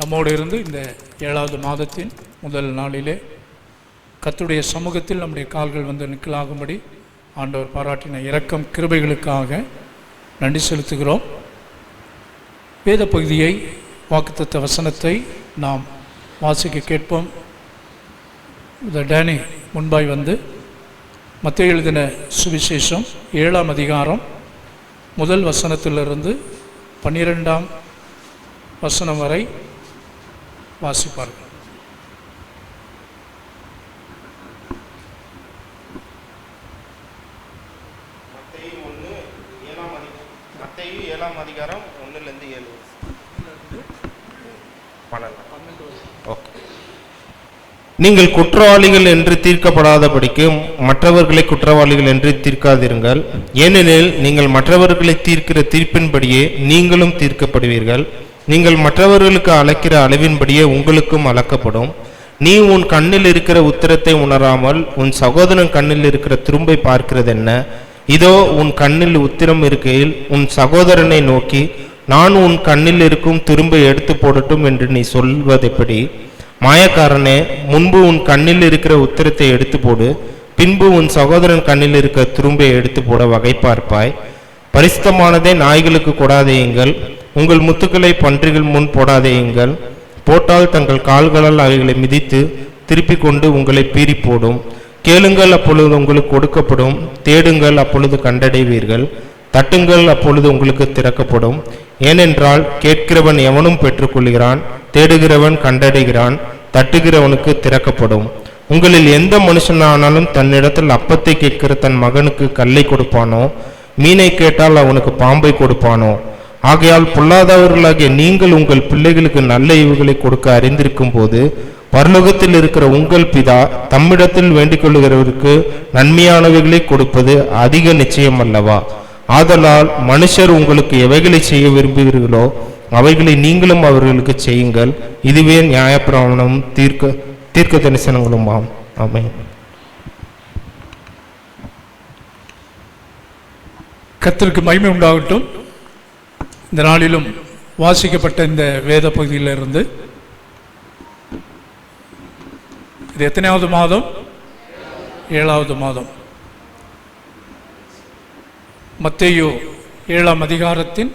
நம்மோடு இருந்து இந்த 7வது மாதத்தின் முதல் நாளிலே கர்த்தருடைய சமூகத்தில் நம்முடைய கால்கள் வந்து நிற்கலாகும்படி ஆண்டவர் பாராட்டின இரக்கம் கிருபைகளுக்காக நன்றி செலுத்துகிறோம். வேத பகுதியை, வாக்குத்தத்த வசனத்தை நாம் வாசிக்க கேட்போம். டேனி முன்பாய் வந்து மத்தேயு எழுதின சுவிசேஷம் 7ஆம் அதிகாரம் முதல் வசனத்திலிருந்து 12ஆம் வசனம் வரை வாசிப்பார்கள். மத்தேயு 7ஆம் அதிகாரம் 1லிருந்து 7. நீங்கள் குற்றவாளிகள் என்று தீர்க்கப்படாதபடிக்கு மற்றவர்களை குற்றவாளிகள் என்று தீர்க்காதிருங்கள். ஏனெனில் நீங்கள் மற்றவர்களை தீர்க்கிற தீர்ப்பின்படியே நீங்களும் தீர்க்கப்படுவீர்கள். நீங்கள் மற்றவர்களுக்கு அளக்கிற அளவின்படியே உங்களுக்கும் அளக்கப்படும். நீ உன் கண்ணில் இருக்கிற உத்திரத்தை உணராமல் உன் சகோதரன் கண்ணில் இருக்கிற துரும்பை பார்க்கிறது என்ன? இதோ உன் கண்ணில் உத்திரம் இருக்கையில் உன் சகோதரனை நோக்கி, நான் உன் கண்ணில் இருக்கும் துரும்பை எடுத்து போடட்டும் என்று நீ சொல்வதெப்படி? மாயக்காரனே, முன்பு உன் கண்ணில் இருக்கிற உத்திரத்தை எடுத்து போடு, பின்பு உன் சகோதரன் கண்ணில் இருக்கிற துரும்பை எடுத்து போட வகை பார்ப்பாய். பரிசுத்தமானதே நாய்களுக்கு கொடாதேயுங்கள், உங்கள் முத்துக்களை பன்றிகள் முன் போடாதேயுங்கள். போட்டால் தங்கள் கால்களால் அவைகளை மிதித்து திருப்பிக் கொண்டு உங்களை பீறி போடும். கேளுங்கள், அப்பொழுது உங்களுக்கு கொடுக்கப்படும். தேடுங்கள், அப்பொழுது கண்டடைவீர்கள். தட்டுங்கள், அப்பொழுது உங்களுக்கு திறக்கப்படும். ஏனென்றால் கேட்கிறவன் எவனும் பெற்றுக்கொள்கிறான், தேடுகிறவன் கண்டடைகிறான், தட்டுகிறவனுக்கு திறக்கப்படும். உங்களில் எந்த மனுஷனானாலும் தன்னிடத்தில் அப்பத்தை கேட்கிற தன் மகனுக்கு கல்லை கொடுப்பானோ? மீனை கேட்டால் அவனுக்கு பாம்பை கொடுப்பானோ? ஆகையால் பொல்லாதவர்களாகிய நீங்கள் உங்கள் பிள்ளைகளுக்கு நல்ல ஈவுகளை கொடுக்க அறிந்திருக்கும் போது பரலோகத்தில் இருக்கிற உங்கள் பிதா தம்மிடத்தில் வேண்டிக் கொள்ளுகிறவருக்கு நன்மையானவைகளை கொடுப்பது அதிக நிச்சயம் அல்லவா? ஆதலால் மனுஷர் உங்களுக்கு எவைகளை செய்ய விரும்புகிறீர்களோ அவைகளை நீங்களும் அவர்களுக்கு செய்யுங்கள். இதுவே நியாயப்பிரமாணமும் தீர்க்க தரிசனங்களுமாம். ஆமென். கர்த்தருக்கு மகிமை உண்டாகட்டும். இந்த நாளிலும் வாசிக்கப்பட்ட இந்த வேத பகுதியிலிருந்து இது எத்தனையாவது மாதம்? 7வது மாதம். மத்தேயு 7ஆம் அதிகாரத்தின்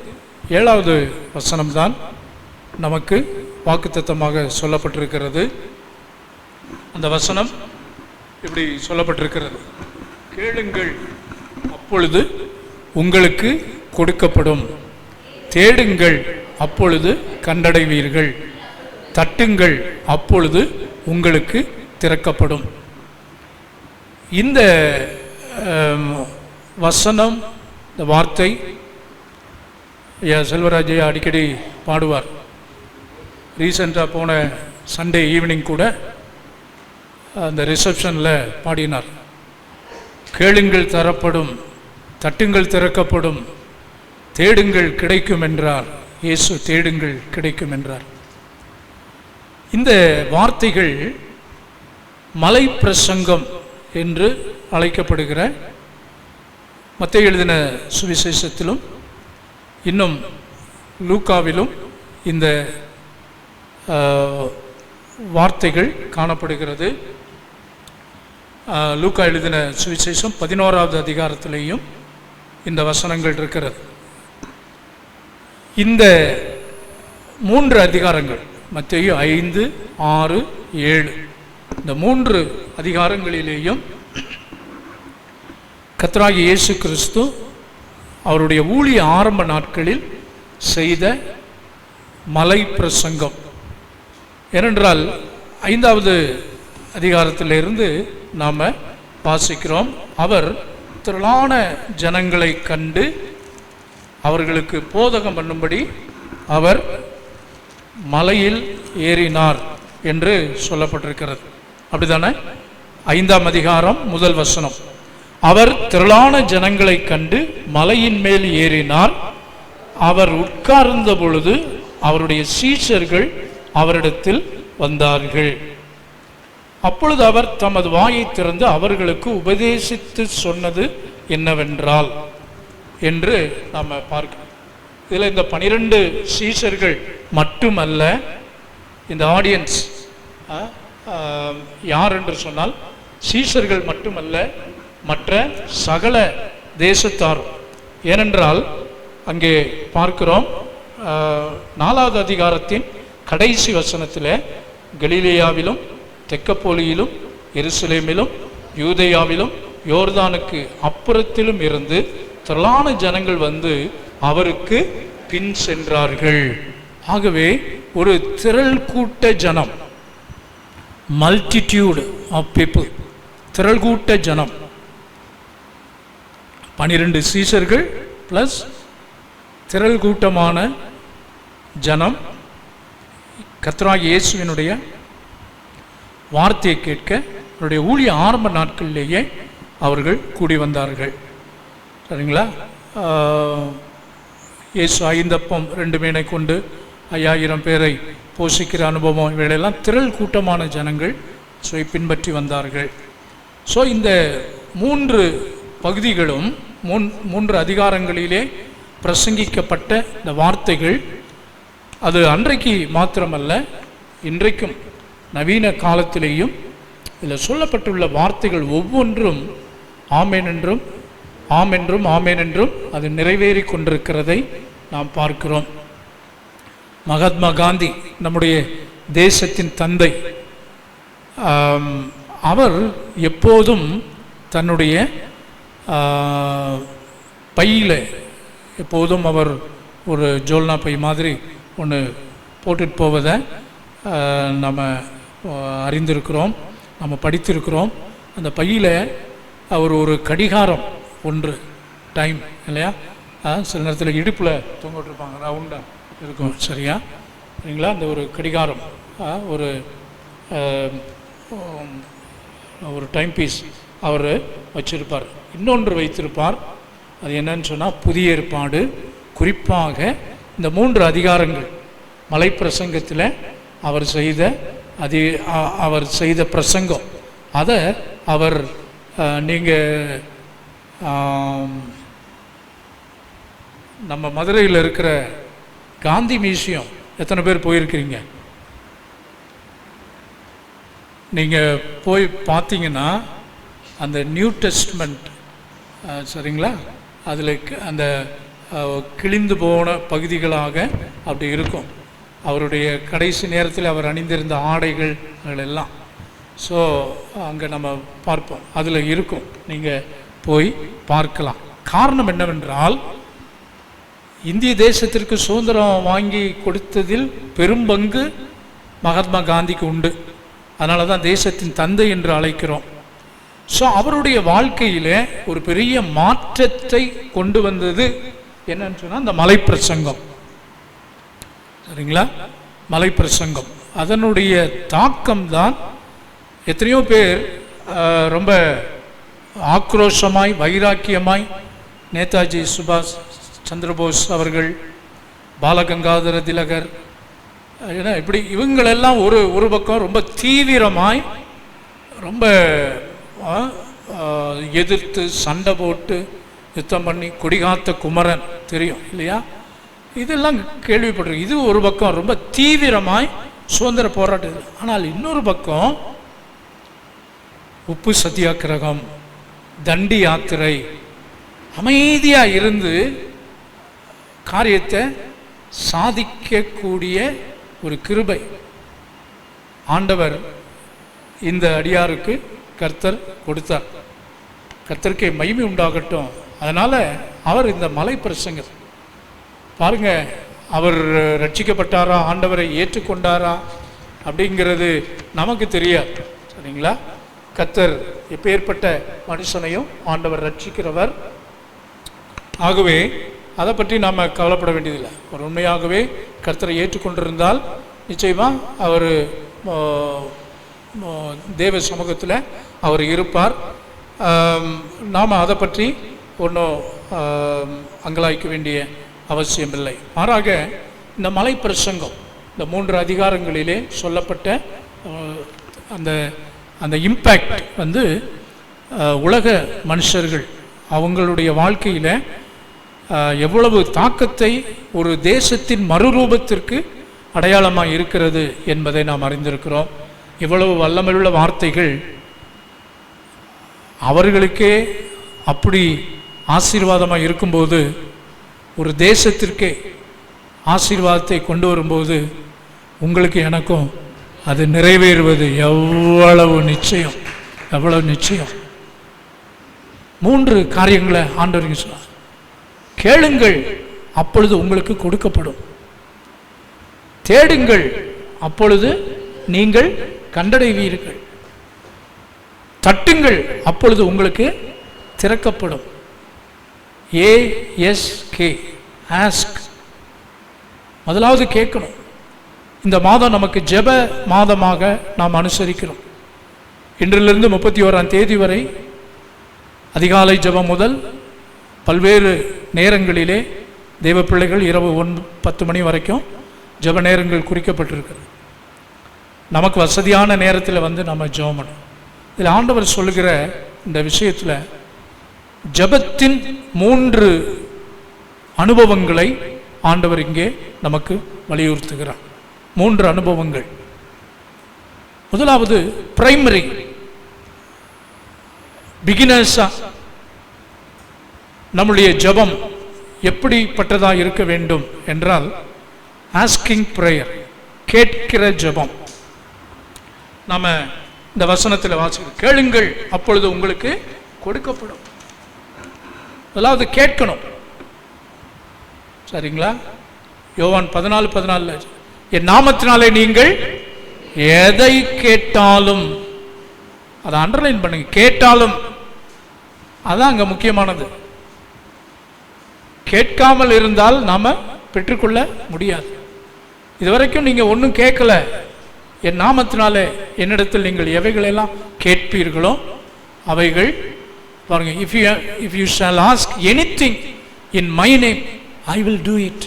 7வது வசனம்தான் நமக்கு வாக்குத்தத்தமாக சொல்லப்பட்டிருக்கிறது. அந்த வசனம் இப்படி சொல்லப்பட்டிருக்கிறது: கேளுங்கள், அப்பொழுது உங்களுக்கு கொடுக்கப்படும். தேடுங்கள், அப்பொழுது கண்டடைவீர்கள். தட்டுங்கள், அப்பொழுது உங்களுக்கு திறக்கப்படும். இந்த வசனம், இந்த வார்த்தை செல்வராஜையா அடிக்கடி பாடுவார். ரீசெண்டாக போன சண்டே ஈவினிங் கூட அந்த ரிசப்ஷனில் பாடினார். கேளுங்கள் தரப்படும், தட்டுங்கள் திறக்கப்படும், தேடுங்கள் கிடைக்கும் என்றார் இயேசு. தேடுங்கள் கிடைக்கும் என்றார். இந்த வார்த்தைகள் மலை பிரசங்கம் என்று அழைக்கப்படுகிற மத்தேயு எழுதின சுவிசேஷத்திலும் இன்னும் லூக்காவிலும் இந்த வார்த்தைகள் காணப்படுகிறது. லூக்கா எழுதின சுவிசேஷம் 11வது அதிகாரத்திலேயும் இந்த வசனங்கள் இருக்கிறது. இந்த 3 அதிகாரங்கள், மத்தேயு 5, 6, 7, இந்த 3 அதிகாரங்களிலேயும் கர்த்தராகிய இயேசு கிறிஸ்து அவருடைய ஊழிய ஆரம்ப நாட்களில் செய்த மலை பிரசங்கம். ஏனென்றால் 5வது அதிகாரத்திலிருந்து நாம் வாசிக்கிறோம். அவர் திரளான ஜனங்களை கண்டு அவர்களுக்கு போதகம் பண்ணும்படி அவர் மலையில் ஏறினார் என்று சொல்லப்பட்டிருக்கிறது. அப்படித்தானே? 5ஆம் அதிகாரம் முதல் வசனம், அவர் திரளான ஜனங்களை கண்டு மலையின் மேல் ஏறினார். அவர் உட்கார்ந்த பொழுது அவருடைய சீஷர்கள் அவரிடத்தில் வந்தார்கள். அப்பொழுது அவர் தமது வாயை திறந்து அவர்களுக்கு உபதேசித்து சொன்னது என்னவென்றால் என்று நாம் பார்க்கிறோம். இதில் இந்த 12 சீஷர்கள் மட்டுமல்ல, இந்த ஆடியன்ஸ் யார் என்று சொன்னால் சீஷர்கள் மட்டுமல்ல, மற்ற சகல தேசத்தார். ஏனென்றால் அங்கே பார்க்கிறோம் 4வது அதிகாரத்தின் கடைசி வசனத்தில் கலிலேயாவிலும் தெக்கப்போலியிலும் எருசலேமிலும் யூதேயாவிலும் யோர்தானுக்கு அப்புறத்திலும் இருந்து திரளான ஜனங்கள் வந்து அவருக்கு பின் சென்றார்கள். ஆகவே ஒரு திரள் கூட்ட ஜனம், மல்டிடியூட் ஆஃப் பீப்புள், திரள் கூட்ட ஜனம், 12 சீஷர்கள் பிளஸ் திரள் கூட்டமான ஜனம் கர்த்தராகிய இயேசுவினுடைய வார்த்தையை கேட்க அவருடைய ஊழிய ஆரம்ப நாட்களிலேயே அவர்கள் கூடி வந்தார்கள். சரிங்களா? இயேசு 5 அப்பம் 2 மீனை கொண்டு 5000 பேரை போஷிக்கிற அனுபவம், இவைகளெல்லாம் திரள் கூட்டமான ஜனங்கள் பின்பற்றி வந்தார்கள். ஸோ இந்த 3 பகுதிகளும் 3 அதிகாரங்களிலே பிரசங்கிக்கப்பட்ட இந்த வார்த்தைகள் அது அன்றைக்கு மாத்திரமல்ல, இன்றைக்கும் நவீன காலத்திலேயும் இதில் சொல்லப்பட்டுள்ள வார்த்தைகள் ஒவ்வொன்றும் ஆமென் என்றும் ஆமென்றும் ஆமென் என்றும் அது நிறைவேறி கொண்டிருக்கிறதை நாம் பார்க்கிறோம். மகாத்மா காந்தி, நம்முடைய தேசத்தின் தந்தை, அவர் எப்போதும் தன்னுடைய பையில் எப்போதும் அவர் ஒரு ஜோல்னா பை மாதிரி ஒன்று போட்டுட்டு போவதை நம்ம அறிந்திருக்கிறோம், நம்ம படித்திருக்கிறோம். அந்த பையில் அவர் ஒரு கடிகாரம் ஒன்று, டைம் இல்லையா, சில நேரத்தில் இடுப்பில் தொங்கிட்டுருப்பாங்க, ரவுண்டாக இருக்கும், சரியா சரிங்களா? அந்த ஒரு கடிகாரம், ஒரு ஒரு டைம் பீஸ் அவர் வச்சிருப்பார். இன்னொன்று வைத்திருப்பார். அது என்னன்னு சொன்னால் புதிய ஏற்பாடு, குறிப்பாக இந்த 3 அதிகாரங்கள் மலை பிரசங்கத்தில் அவர் செய்த பிரசங்கம், அதை அவர் நீங்கள் நம்ம மதுரையில் இருக்கிற காந்தி மியூசியம் எத்தனை பேர் போயிருக்கிறீங்க? நீங்கள் போய் பார்த்தீங்கன்னா அந்த நியூ டெஸ்ட்மெண்ட், சரிங்களா, அதில் அந்த கிழிந்து போன பகுதிகளாக அப்படி இருக்கும். அவருடைய கடைசி நேரத்தில் அவர் அணிந்திருந்த ஆடைகள் எல்லாம். ஸோ அங்கே நம்ம பார்ப்போம், அதில் இருக்கும், நீங்கள் போய் பார்க்கலாம். காரணம் என்னவென்றால், இந்திய தேசத்திற்கு சுதந்திரம் வாங்கி கொடுத்ததில் பெரும்பங்கு மகாத்மா காந்திக்கு உண்டு. அதனால தான் தேசத்தின் தந்தை என்று அழைக்கிறோம். ஸோ அவருடைய வாழ்க்கையில் ஒரு பெரிய மாற்றத்தை கொண்டு வந்தது என்னன்னு சொன்னால் இந்த மலை பிரசங்கம், சரிங்களா? மலை பிரசங்கம் அதனுடைய தாக்கம்தான் எத்தனையோ பேர் ரொம்ப ஆக்ரோஷமாய் வைராக்கியமாய் நேதாஜி சுபாஷ் சந்திரபோஸ் அவர்கள், பாலகங்காதர திலகர், ஏன்னா இப்படி இவங்களெல்லாம் ஒரு பக்கம் ரொம்ப தீவிரமாய் ரொம்ப எதிர்த்து சண்டை போட்டு யுத்தம் பண்ணி, கொடிகாத்த குமரன் தெரியும் இல்லையா, இதெல்லாம் கேள்விப்பட்டிருக்கு. இது ஒரு பக்கம் ரொம்ப தீவிரமாய் சுதந்திர போராட்டம். ஆனால் இன்னொரு பக்கம் உப்பு சத்தியாகிரகம், தண்டி யாத்திரை, அமைதியாக இருந்து காரியத்தை சாதிக்கக்கூடிய ஒரு கிருபை ஆண்டவர் இந்த அடியாருக்கு கர்த்தர் கொடுத்தார். கர்த்தருக்கே மகிமை உண்டாகட்டும். அதனால் அவர் இந்த மலை பிரசங்கம் பாருங்க, அவர் ரட்சிக்கப்பட்டாரா, ஆண்டவரை ஏற்றுக்கொண்டாரா அப்படிங்கிறது நமக்கு தெரியாது, சரிங்களா? கர்த்தர் எப்பேற்பட்ட மனுஷனையும் ஆண்டவர் ரட்சிக்கிறவர். ஆகவே அதை பற்றி நாம் கவலைப்பட வேண்டியதில்லை. ஒரு உண்மையாகவே கர்த்தரை ஏற்றுக்கொண்டிருந்தால் நிச்சயமாக அவர் தேவ சமூகத்தில் அவர் இருப்பார். நாம் அதை பற்றி ஒன்றும் அங்கலாய்க்க வேண்டிய அவசியமில்லை. மாறாக இந்த மலை பிரசங்கம், இந்த 3 அதிகாரங்களிலே சொல்லப்பட்ட அந்த அந்த இம்பேக்ட் வந்து உலக மனுஷர்கள் அவங்களுடைய வாழ்க்கையில் எவ்வளவு தாக்கத்தை ஒரு தேசத்தின் மறுரூபத்திற்கு அடையாளமாக இருக்கிறது என்பதை நாம் அறிந்திருக்கிறோம். இவ்வளவு வல்லமையுள்ள வார்த்தைகள் அவர்களுக்கே அப்படி ஆசீர்வாதமாக இருக்கும்போது, ஒரு தேசத்திற்கே ஆசீர்வாதத்தை கொண்டு வரும்போது உங்களுக்கு எனக்கும் அது நிறைவேறுவது எவ்வளவு நிச்சயம், எவ்வளவு நிச்சயம். 3 காரியங்களை ஆண்டவர் சொன்னார். கேளுங்கள், அப்பொழுது உங்களுக்கு கொடுக்கப்படும். தேடுங்கள், அப்பொழுது நீங்கள் கண்டடைவீர்கள். தட்டுங்கள், அப்பொழுது உங்களுக்கு திறக்கப்படும். ASK, ask. முதலாவது கேட்கணும். இந்த மாதம் நமக்கு ஜெப மாதமாக நாம் அனுசரிக்கிறோம். இன்றிலிருந்து 31ஆம் தேதி வரை அதிகாலை ஜெபம் முதல் பல்வேறு நேரங்களிலே தேவ பிள்ளைகள் இரவு 10 மணி வரைக்கும் ஜெப நேரங்கள் குறிக்கப்பட்டிருக்கிறது. நமக்கு வசதியான நேரத்தில் வந்து நம்ம ஜெபம் பண்ணணும். இதில் ஆண்டவர் சொல்லுகிற இந்த விஷயத்தில் ஜெபத்தின் 3 அனுபவங்களை ஆண்டவர் இங்கே நமக்கு வலியுறுத்துகிறார். 3 அனுபவங்கள். முதலாவது பிரைமரி, பிகினர்ஸா நம்முடைய ஜெபம் எப்படிப்பட்டதாக இருக்க வேண்டும் என்றால், ஆஸ்கிங் பிரேயர், கேட்கிற ஜெபம். நாம இந்த வசனத்தில் வாசிக்கிறோம், கேளுங்கள் அப்பொழுது உங்களுக்கு கொடுக்கப்படும். முதலாவது கேட்கணும். சரிங்களா? யோவான் 14:14 என் நாமத்தினாலே நீங்கள் எதை கேட்டாலும், அதை அண்டர்லைன் பண்ணுங்க, கேட்டாலும். அதான் அங்க முக்கியமானது. கேட்காமல் இருந்தால் நாம பெற்றுக்கொள்ள முடியாது. இதுவரைக்கும் நீங்க ஒன்றும் கேட்கல, என் நாமத்தினாலே என்னிடத்தில் நீங்கள் எவைகளெல்லாம் கேட்பீர்களோ அவைகள் பாருங்க. if you shall ask anything in my name I will do it.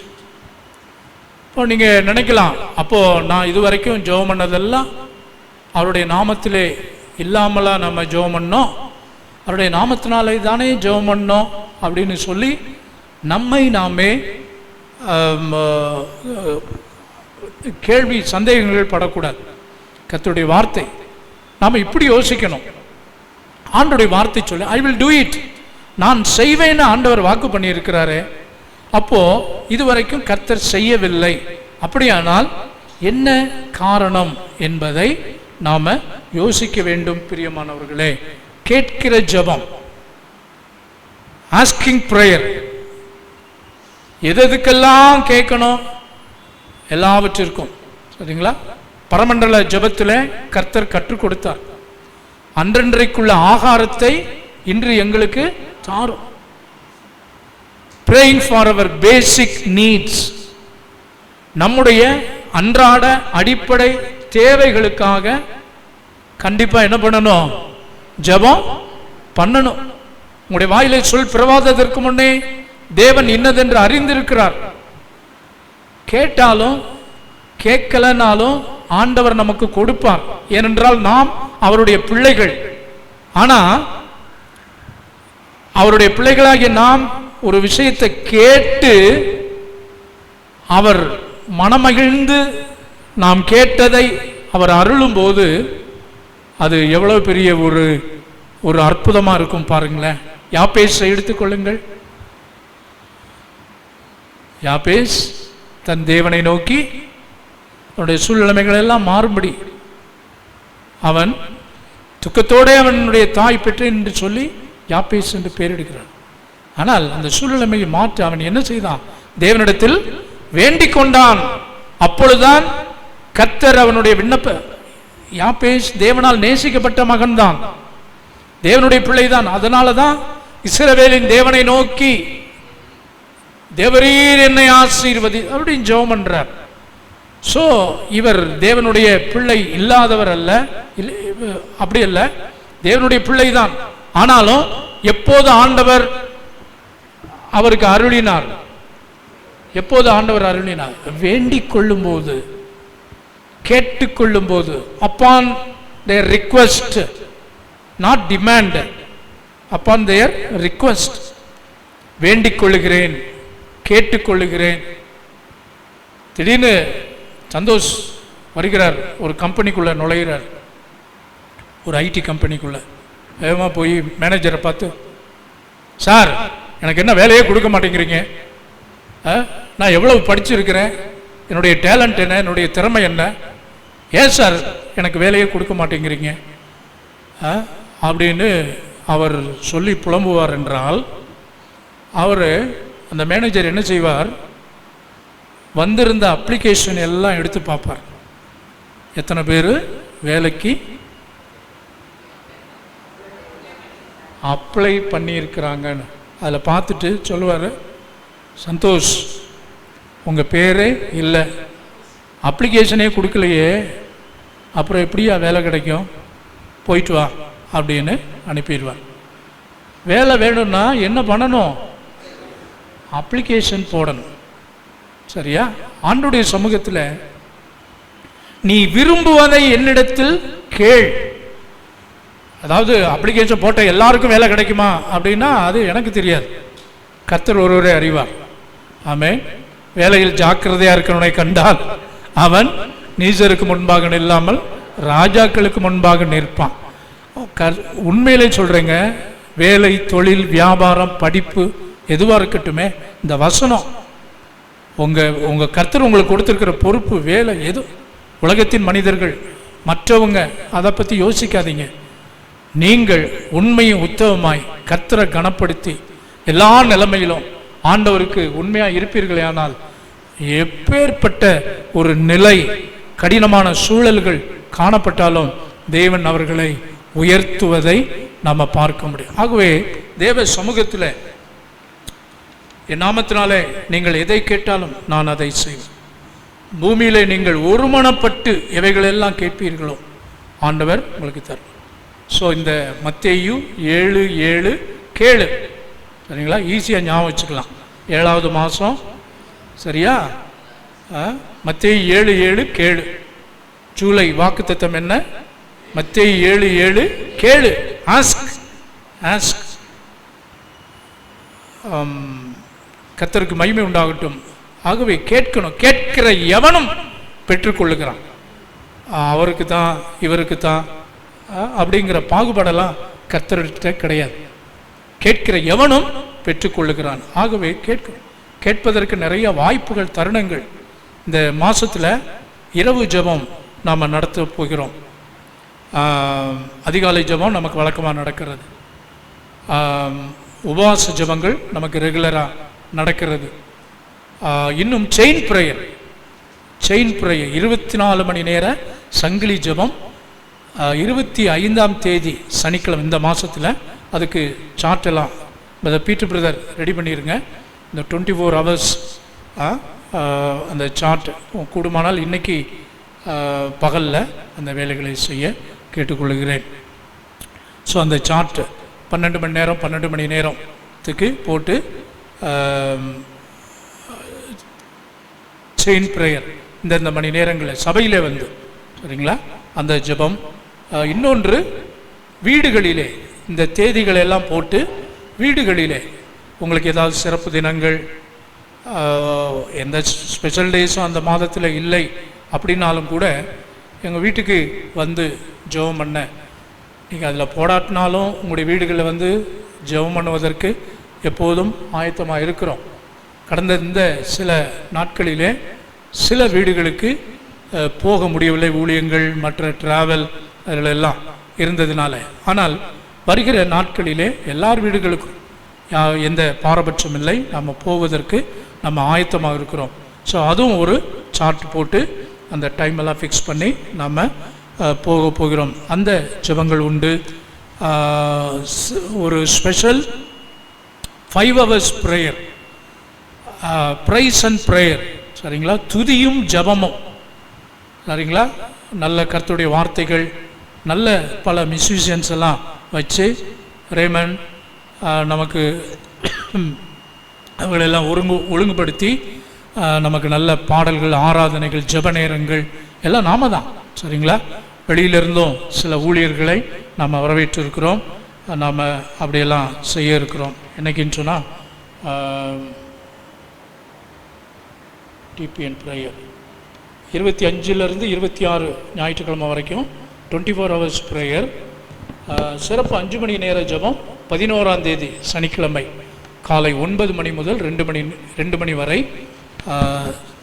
இப்போ நீங்க நினைக்கலாம், அப்போ நான் இதுவரைக்கும் ஜெபம் பண்ணதெல்லாம் அவருடைய நாமத்திலே இல்லாமலா நம்ம ஜெபம் பண்ணோம், அவருடைய நாமத்தினாலே தானே ஜெபம் பண்ணோம் அப்படின்னு சொல்லி நம்மை நாமே கேள்வி சந்தேகங்கள் படக்கூடாது. கர்த்தருடைய வார்த்தை நாம் இப்படி யோசிக்கணும். ஆண்டவருடைய வார்த்தை சொல்லி ஐ வில் டூ இட், நான் செய்வேன்னு ஆண்டவர் வாக்கு பண்ணியிருக்கிறாரே, அப்போ இதுவரைக்கும் கர்த்தர் செய்யவில்லை. அப்படியானால் என்ன காரணம் என்பதை நாம யோசிக்க வேண்டும். பிரியமானவர்களே, கேட்கிற ஜெபம், ஆஸ்கிங் பிரேயர், எதுக்கெல்லாம் கேட்கணும்? எல்லாவற்றிற்கும். சரிங்களா? பரமண்டல ஜெபத்தில் கர்த்தர் கற்றுக் கொடுத்தார். அன்றன்றைக்குள்ள ஆகாரத்தை இன்று எங்களுக்கு தாரும். praying for our basic needs, நம்முடைய அன்றாட அடிப்படை தேவைகளுக்காக கண்டிப்பா என்ன பண்ணணும்? ஜெபம் பண்ணணும். உங்களுடைய வாயிலை சொல் பிறவாததற்கு முன்னே தேவன் இன்னதென்று அறிந்திருக்கிறார். கேட்டாலும் கேட்கலனாலும் ஆண்டவர் நமக்கு கொடுப்பார். ஏனென்றால் நாம் அவருடைய பிள்ளைகள். ஆனா அவருடைய பிள்ளைகளாகிய நாம் ஒரு விஷயத்தை கேட்டு அவர் மனமகிழ்ந்து நாம் கேட்டதை அவர் அருளும் போது அது எவ்வளவு பெரிய ஒரு அற்புதமா இருக்கும் பாருங்களேன். யாபேசை எடுத்துக்கொள்ளுங்கள். யாபேஸ் தன் தேவனை நோக்கி அவனுடைய சூழ்நிலைகள் எல்லாம் மாறும்படி அவன் துக்கத்தோடு அவனுடைய தாய் பெற்றேன் என்று சொல்லி யாபேஸ் என்று பெயரிடுகிறான். ஆனால் அந்த சூழ்நிலையை மாற்றி அவன் என்ன செய்தான்? தேவனிடத்தில் வேண்டிக் கொண்டான். அப்பொழுதுதான் கர்த்தர் அவனுடைய விண்ணப்ப, யாபேஸ் தேவனால் நேசிக்கப்பட்ட மகன்தான், தேவனுடைய பிள்ளைதான். அதனால தான் இஸ்ரவேலின் தேவனை நோக்கி தேவரீர் என்னை ஆசீர்வதி அப்படின்னு ஜெபம் பண்றார். சோ இவர் தேவனுடைய பிள்ளை இல்லாதவர் அல்ல, அப்படி அல்ல, தேவனுடைய பிள்ளை தான். ஆனாலும் எப்போது ஆண்டவர் அவருக்கு அருளினார்? எப்போது ஆண்டவர் அருளினார்? வேண்டிக் கொள்ளும் போது, கேட்டுக்கொள்ளும் போது. Upon there request, not demand, upon there request. வேண்டிக் கொள்ளுகிறேன், கேட்டுக்கொள்ளுகிறேன். திடீர்னு சந்தோஷ் வருகிறார், ஒரு கம்பெனிக்குள்ளே நுழைகிறார், ஒரு ஐடி கம்பெனிக்குள்ளே. வேகமாக போய் மேனேஜரை பார்த்து, சார் எனக்கு என்ன வேலையே கொடுக்க மாட்டேங்கிறீங்க, நான் எவ்வளவு படிச்சிருக்கிறேன், என்னுடைய டேலண்ட் என்ன, என்னுடைய திறமை என்ன, ஏன் சார் எனக்கு வேலையே கொடுக்க மாட்டேங்கிறீங்க அப்படின்னு அவர் சொல்லி புலம்புவார் என்றால், அவர் அந்த மேனேஜர் என்ன செய்வார், வந்திருந்த அப்ளிகேஷன் எல்லாம் எடுத்து பார்ப்பார், எத்தனை பேர் வேலைக்கு அப்ளை பண்ணியிருக்கிறாங்கன்னு. அதில் பார்த்துட்டு சொல்லுவார், சந்தோஷ் உங்கள் பேரே இல்லை, அப்ளிகேஷனே கொடுக்கலையே, அப்புறம் எப்படியா வேலை கிடைக்கும், போயிட்டு வா அப்படின்னு அனுப்பிடுவார். வேலை வேணும்னா என்ன பண்ணணும், அப்ளிகேஷன் போடணும். சரியா? ஆண்டவருடைய சமூகத்தில் நீ விரும்புவதை என்னிடத்தில் கேள். அதாவது அப்ளிகேஷன் போட்ட எல்லாருக்கும் வேலை கிடைக்குமா அப்படின்னா அது எனக்கு தெரியாது, கர்த்தர் ஒருவரே அறிவார். ஆமென். வேலையில் ஜாக்கிரதையா இருக்கிறவனை கண்டால் அவன் நீசருக்கு முன்பாக நில்லாமல் ராஜாக்களுக்கு முன்பாக நிற்பான். உண்மையிலே சொல்றேங்க, வேலை, தொழில், வியாபாரம், படிப்பு எதுவாக இருக்கட்டுமே, இந்த வசனம் உங்க கர்த்தர் உங்களுக்கு கொடுத்திருக்கிற பொறுப்பு, வேலை எது, உலகத்தின் மனிதர்கள் மற்றவங்க அதை பற்றி யோசிக்காதீங்க. நீங்கள் உண்மையும் உத்தவமாய் கர்த்தரை கனப்படுத்தி எல்லா நிலைமையிலும் ஆண்டவருக்கு உண்மையாக இருப்பீர்களே ஆனால் எப்பேற்பட்ட ஒரு நிலை, கடினமான சூழல்கள் காணப்பட்டாலும் தேவன் அவர்களை உயர்த்துவதை நாம் பார்க்க முடியும். ஆகவே தேவ சமூகத்தில் என் நாமத்தினாலே நீங்கள் எதை கேட்டாலும் நான் அதை செய்வேன். பூமியிலே நீங்கள் ஒருமனப்பட்டு எவைகளெல்லாம் கேட்பீர்களோ ஆண்டவர் உங்களுக்கு தரும். ஸோ இந்த மத்தேயு 7:7 கேளு, சரிங்களா? ஈஸியாக ஞாபகம் வச்சுக்கலாம். 7வது மாதம், சரியா? மத்தேயு 7:7 கேளு. ஜூலை வாக்குத்தத்தம் என்ன? மத்தேயு 7:7 கேளு. Ask ask. கர்த்தருக்கு மகிமை உண்டாகட்டும். ஆகவே கேட்கணும். கேட்கிற எவனும் பெற்றுக்கொள்ளுகிறான். அவருக்கு தான் இவருக்கு தான் அப்படிங்கிற பாகுபாடெல்லாம் கர்த்தர்கிட்ட கிடையாது. கேட்கிற எவனும் பெற்றுக்கொள்ளுகிறான். ஆகவே கேட்பதற்கு நிறைய வாய்ப்புகள், தருணங்கள். இந்த மாதத்தில் இரவு ஜெபம் நாம் நடத்த போகிறோம். அதிகாலை ஜெபம் நமக்கு வழக்கமாக நடக்கிறது. உபவாச ஜெபங்கள் நமக்கு ரெகுலராக நடக்கிறது. இன்னும் செயின் ப்ரேயர் 24 மணி நேர சங்கிலி ஜெபம் 25ஆம் தேதி சனிக்கிழமை இந்த மாதத்தில். அதுக்கு சார்ட்டெல்லாம் பீட்டர் பிரதர் ரெடி பண்ணிடுங்க. இந்த 24 hours அந்த சார்ட் கூடுமானால் இன்னைக்கு பகலில் அந்த வேலைகளை செய்ய கேட்டுக்கொள்கிறேன். ஸோ அந்த சார்ட் 12 மணி நேரத்துக்கு போட்டு செயின் ப்ரேயர் இந்த மணி நேரங்களில் சபையிலே வந்து, சரிங்களா, அந்த ஜெபம். இன்னொன்று வீடுகளிலே இந்த தேதிகளை எல்லாம் போட்டு வீடுகளிலே உங்களுக்கு ஏதாவது சிறப்பு தினங்கள், எந்த ஸ்பெஷல் டேஸும் அந்த மாதத்தில் இல்லை அப்படின்னாலும் கூட எங்கள் வீட்டுக்கு வந்து ஜெபம் பண்ண, நீங்கள் அதில் போடாட்டினாலும் உங்களுடைய வீடுகளில் வந்து ஜெபம் பண்ணுவதற்கு எப்போதும் ஆயத்தமாக இருக்கிறோம். கடந்த இந்த சில நாட்களிலே சில வீடுகளுக்கு போக முடியவில்லை, ஊழியங்கள் மற்ற டிராவல் அதிலெல்லாம் இருந்ததுனால. ஆனால் வருகிற நாட்களிலே எல்லார் வீடுகளுக்கும் எந்த பாரபட்சம் இல்லை, நம்ம போவதற்கு நம்ம ஆயத்தமாக இருக்கிறோம். ஸோ அதுவும் ஒரு சார்ட் போட்டு அந்த டைம் எல்லாம் ஃபிக்ஸ் பண்ணி நம்ம போகிறோம். அந்த ஜெபங்கள் உண்டு. ஒரு special 5 hours prayer, praise and prayer, சரிங்களா, துதியும் ஜெபமும், சரிங்களா. நல்ல கர்த்தருடைய வார்த்தைகள், நல்ல பல மியூசிஷியன்ஸ் எல்லாம் வச்சு ரேமன் நமக்கு அவங்களெல்லாம் ஒழுங்குபடுத்தி நமக்கு நல்ல பாடல்கள், ஆராதனைகள், ஜெப நேரங்கள் எல்லாம் நாம தான், சரிங்களா. வெளியிலிருந்தும் சில ஊழியர்களை நாம் வரவேற்று இருக்கிறோம். நாம் அப்படியெல்லாம் செய்ய இருக்கிறோம். என்னைக்குன்னு சொன்னால் டிபிஎன் ப்ரேயர் 25லேருந்து 26 ஞாயிற்றுக்கிழமை வரைக்கும் 24 hours ப்ரேயர். சிறப்பு 5 மணி நேர ஜெபம் 11ஆம் தேதி சனிக்கிழமை காலை 9 மணி முதல் 2 மணி வரை